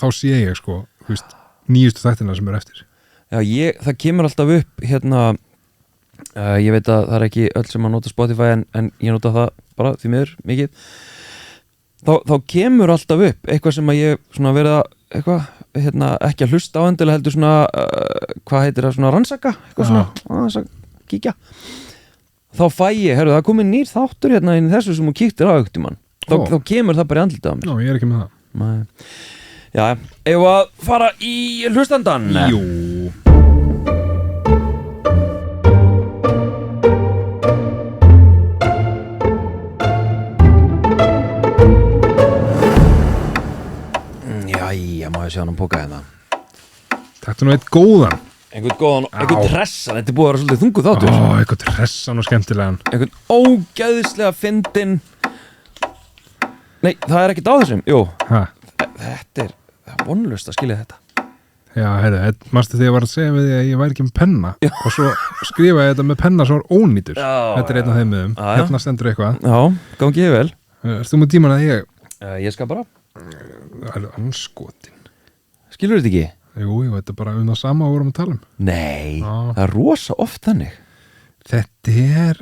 Þá sé ég sko, þú veist, nýjustu þættina sem eru eftir. Já, það kemur alltaf upp hérna, ég veit að það er ekki öll sem að nota Spotify en ég nota það bara því miður mikið. Þá kemur alltaf upp eitthvað sem að ég svona verið að eitthvað, hérna, ekki að hlusta á endilega heldur svona, hvað heitir það, svona rannsaka, eitthvað svona, aðeins að kíkja. Þá fæ ég, það er komið nýr þáttur hérna inn í þessu sem hún kíktir á aukt í mann. Þá kemur það bara í andlitið á mér. Nó, ég er ekki með það. Nei. Já, eigum við að fara í hlustandan? Jú. Jæja, maður sjá hann póka hérna. Taktu nú eitt góðan. Einhvern tressan, þetta er búið að vera svolítið þunguð þáttur. Einhvern tressan og skemmtilegan. Einhvern ógeðislega fyndin. Nei, það er ekkert á þessum, jú. Þetta er vonlaust að skilja þetta. Já, manstu þegar ég var að segja við því að ég væri ekki með penna og svo skrifa ég þetta með penna svo var ónýtur. Þetta er einn af þeim miðum. Hérna stendur eitthvað. Já, gangi ég vel. Erstu með tíman að ég? Ég skal bara. Það er anskotin. Skilur þetta ekki? Jú, þetta er bara það sama að vorum að tala um. Nei, það er rosa oft þannig. Þetta er...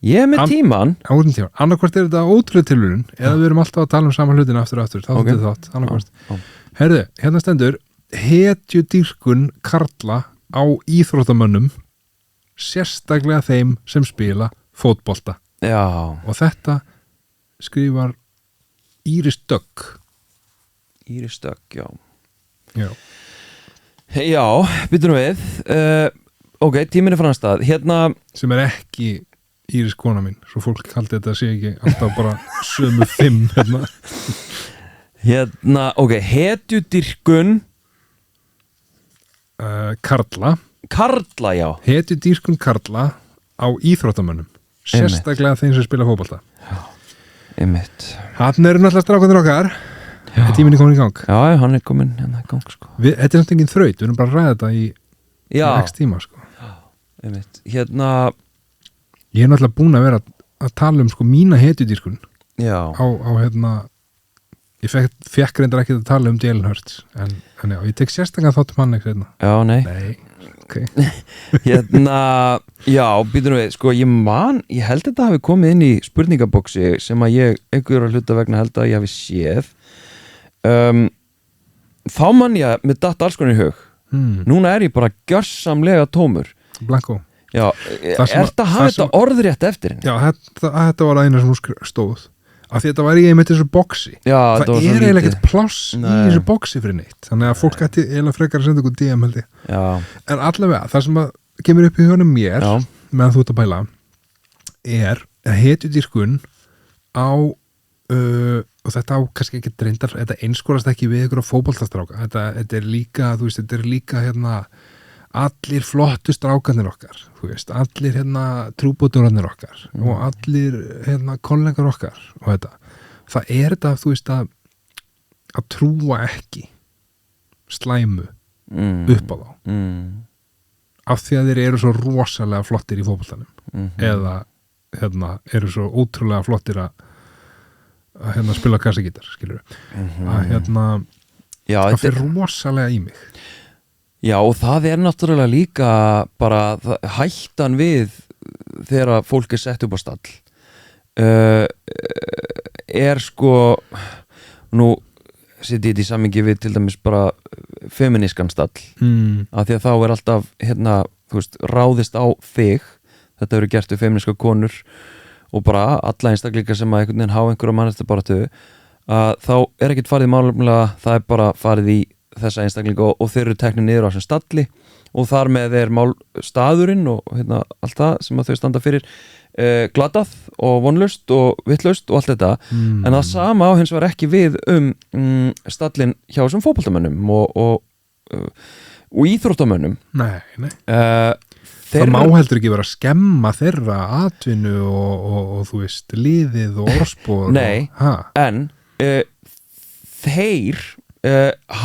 Ég er með tíman. Annarkvort er þetta ótrúlega tilvíðun eða við erum alltaf að tala um sama hlutin aftur og aftur. Þátt, annarkvort. Herðu, hérna stendur hetjudýrkun karla á íþróttamönnum, sérstaklega þeim sem spila fótbolta. Já. Og þetta skrifar Íris Dögg. Íris Dögg, já. Já, býtum við. Ok, tíminn er franstað. Hérna... Sem er ekki Íris kona mín, svo fólk haldi þetta sé ekki alltaf bara sömu 5 hérna. Ok, hetjudýrkun Karla, já. Hetjudýrkun karla á íþróttamönnum, sérstaklega þeim sem spila fótbolta. Já, einmitt. Hann eru náttúrulega strákanir okkar. Tíminn er komin í gang. Já, hann er komin hérna í gang, sko. Þetta er samt engin þraut, við erum bara að ræða þetta í x tíma, sko. Já, einmitt. Hérna... Ég er náttúrulega búin að vera að tala um, sko, mína hetjudýrkun. Já. Á hérna... Ég fekk reyndar ekki að tala um Jalen Hurts en já, ég tek sérstaklega þáttum hann ekki hérna. Já, nei. Nei, ok. Hérna, já, býtum við, sko, ég held þetta hafi komið inn í spurningaboksi sem að ég, einhverjum hluta vegna held að ég hafi séð. Þá man ég með datt alls konar í hug. Núna er ég bara gjörsamlega tómur. Blanko. Já, þetta hafi þetta orðrétt eftir henni. Já, þetta var eina sem hún stóð. Af því þetta var ég með þessu boksi. Já, það er eiginlega ekkert pláss í þessu boksi fyrir neitt, þannig að fólk ætti eiginlega frekar að senda ykkur DM held ég. Já. En allavega, það sem að kemur upp í hugunum mér meðan þú ert að pæla er að hetjudýrkun á og þetta á kannski ekki reyndar, þetta einskólast ekki við ykkur á fótboltastráka, þetta er líka, þú veist, þetta er líka hérna allir flottu strákarnir okkar, þú veist, allir hérna trúbóturarnir okkar og allir hérna kollegar okkar og þetta, það er þetta, þú veist, að trúa ekki slæmu upp á þá af því að þeir eru svo rosalega flottir í fótboltanum eða hérna eru svo ótrúlega flottir að hérna spila kassagítar, skilur að hérna það fyrir rosalega í mig. Já, og það er náttúrulega líka bara hættan við þegar fólk er sett upp á stall er sko nú setja þetta í samhengi við til dæmis bara feminískan stall af því að þá alltaf þú veist, ráðist á þig, þetta eru gert við feminíska konur og bara alla einstaklingar sem að einhvern veginn hafa einhverja mannréttindabaráttu að þá ekkert farið málefnilega, það bara farið í þessa einstaklinga og þeir eru teknir niður á þessum stalli og þar með málstaðurinn og allt það sem að þau standa fyrir glatað og vonlaust og vitlaust og allt þetta en það sama á hins var ekki við stallin hjá þessum fótboltamönnum og íþróttamönnum Nei Það má heldur ekki vera að skemma þeirra atvinnu og þú veist, liðið og orðspor Nei, en þeir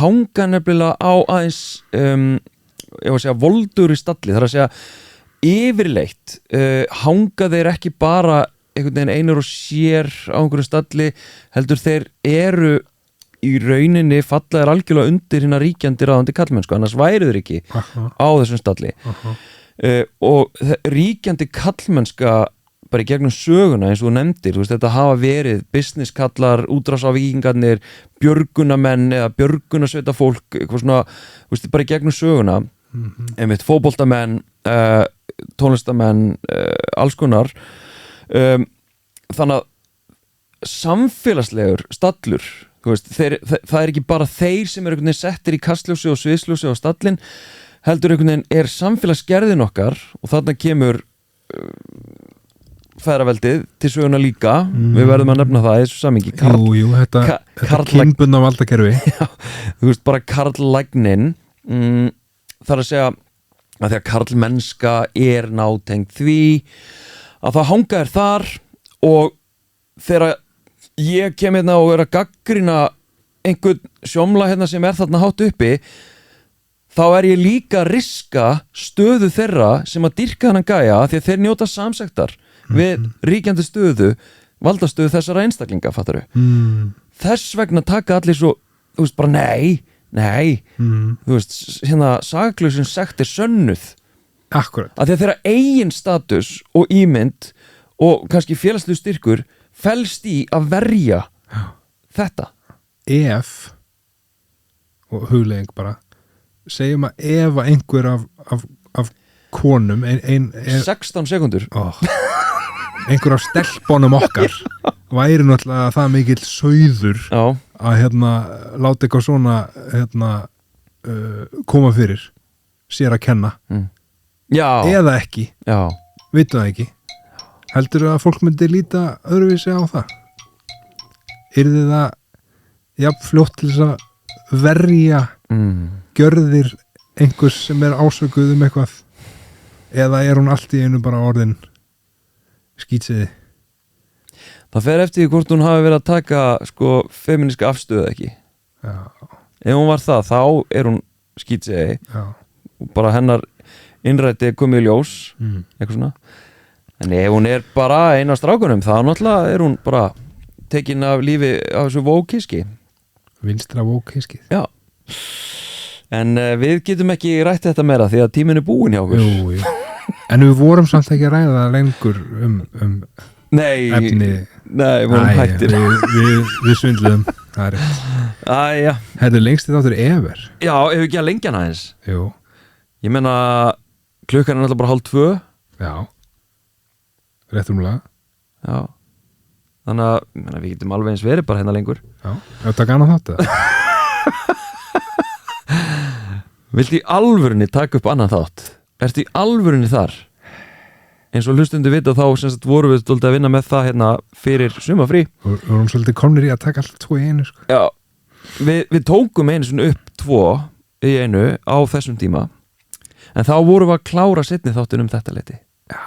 hanga nefnilega á aðeins ég var að segja voldur í stalli, þar að segja yfirleitt hanga þeir ekki bara einhvern veginn einur og sér á einhverju stalli, heldur þeir eru í rauninni fallaðir algjörlega undir hérna ríkjandi ráðandi kallmennsku, annars væru þeir ekki á þessum stalli og ríkjandi kallmennska bara í gegnum söguna eins og þú nefndir, þú veist, þetta hafa verið businesskallar, útrásarvíkingarnir björgunamenn eða björgunasveitafólk, eitthvað svona, þú veist, bara í gegnum söguna einmitt fótboltamenn tónlistamenn, alls konar þannig að samfélagslegur stallur, þú veist, það er ekki bara þeir sem eru einhvern veginn settir í kastljósi og sviðsljósi á stallin, heldur einhvern veginn samfélagsgerðin okkar og þarna kemur feðraveldið til söguna líka við verðum að nefna það í þessu samhengi þetta kynbundna valdakerfi þú veist, bara karllægnin þar að segja að því að karlmennska er nátengd því að það hanga þar og þegar ég kem og er að gaggrina einhvern sjómla sem er þarna hátt uppi þá er ég líka að riska stöðu þeirra sem að dýrka þennan gæja því að þeir njóta samsektar við ríkjandi stöðu valdastöðu þessara einstaklinga, fattaru þess vegna taka allir svo þú veist, bara nei þú veist, saklausin sekt er sönnuð Akkurat að því að þeirra eigin status og ímynd og kannski félagslegur styrkur felst í að verja þetta ef og huglegging bara segjum að ef að einhver af konum 16 sekundur einhver af stelpunum okkar væri náttúrulega það mikill sauður að láta eitthvað svona koma fyrir sér að kenna eða ekki vitum það ekki heldur að fólk myndi líta öðruvísi á það yrði það jafn fljótt til þess að verja gjörðir einhvers sem er ásökuð eitthvað eða er hún allt í einu bara orðin skítsiði það fer eftir hvort hún hafi verið að taka feminíska afstöðu ekki ef hún var það þá er hún skítsiði og bara hennar innrætti komið í ljós eitthvað svona en ef hún er bara eina af strákunum þá náttúrulega er hún bara tekin af lífi af þessu vókíski vinstra vókískið en við getum ekki rætt þetta meira því að tíminn er búinn hjá okkur jú. En við vorum samt ekki að ræða lengur efni Nei, vorum hættir Við svindluðum Það er rétt Þetta er lengst í þáttur ever Já, ef ekki að lengja hana eins Jú Ég meina, klukkan er náttúrulega bara 1:30 Já Réttumlega Já Þannig að við getum alveg eins verið bara hérna lengur Já, ef það gana þátt Viltu í alvörunni taka upp annan þátt? Ertu í alvörunni þar? Eins og hlustundu vita þá semst vorum við stoltið að vinna með það fyrir sumafrí Við vorum svolítið komnir í að taka alltaf 2 í einu Já, við tókum einu svona upp 2 í einu á þessum tíma en þá vorum við að klára seinni þáttinn þetta leyti Já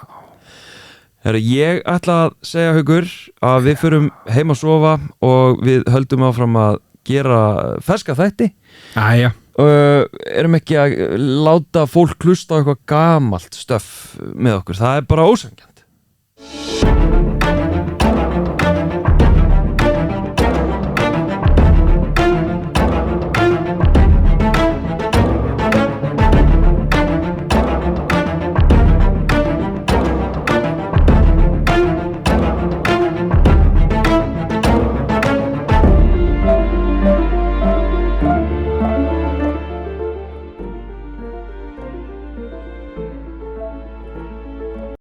Herra, ég ætla að segja Haukur að við förum heim að sofa og við höldum áfram að gera ferska þætti Æja erum ekki að láta fólk hlusta á eitthvað gamalt stöff með okkur, það er bara ósanngjarnt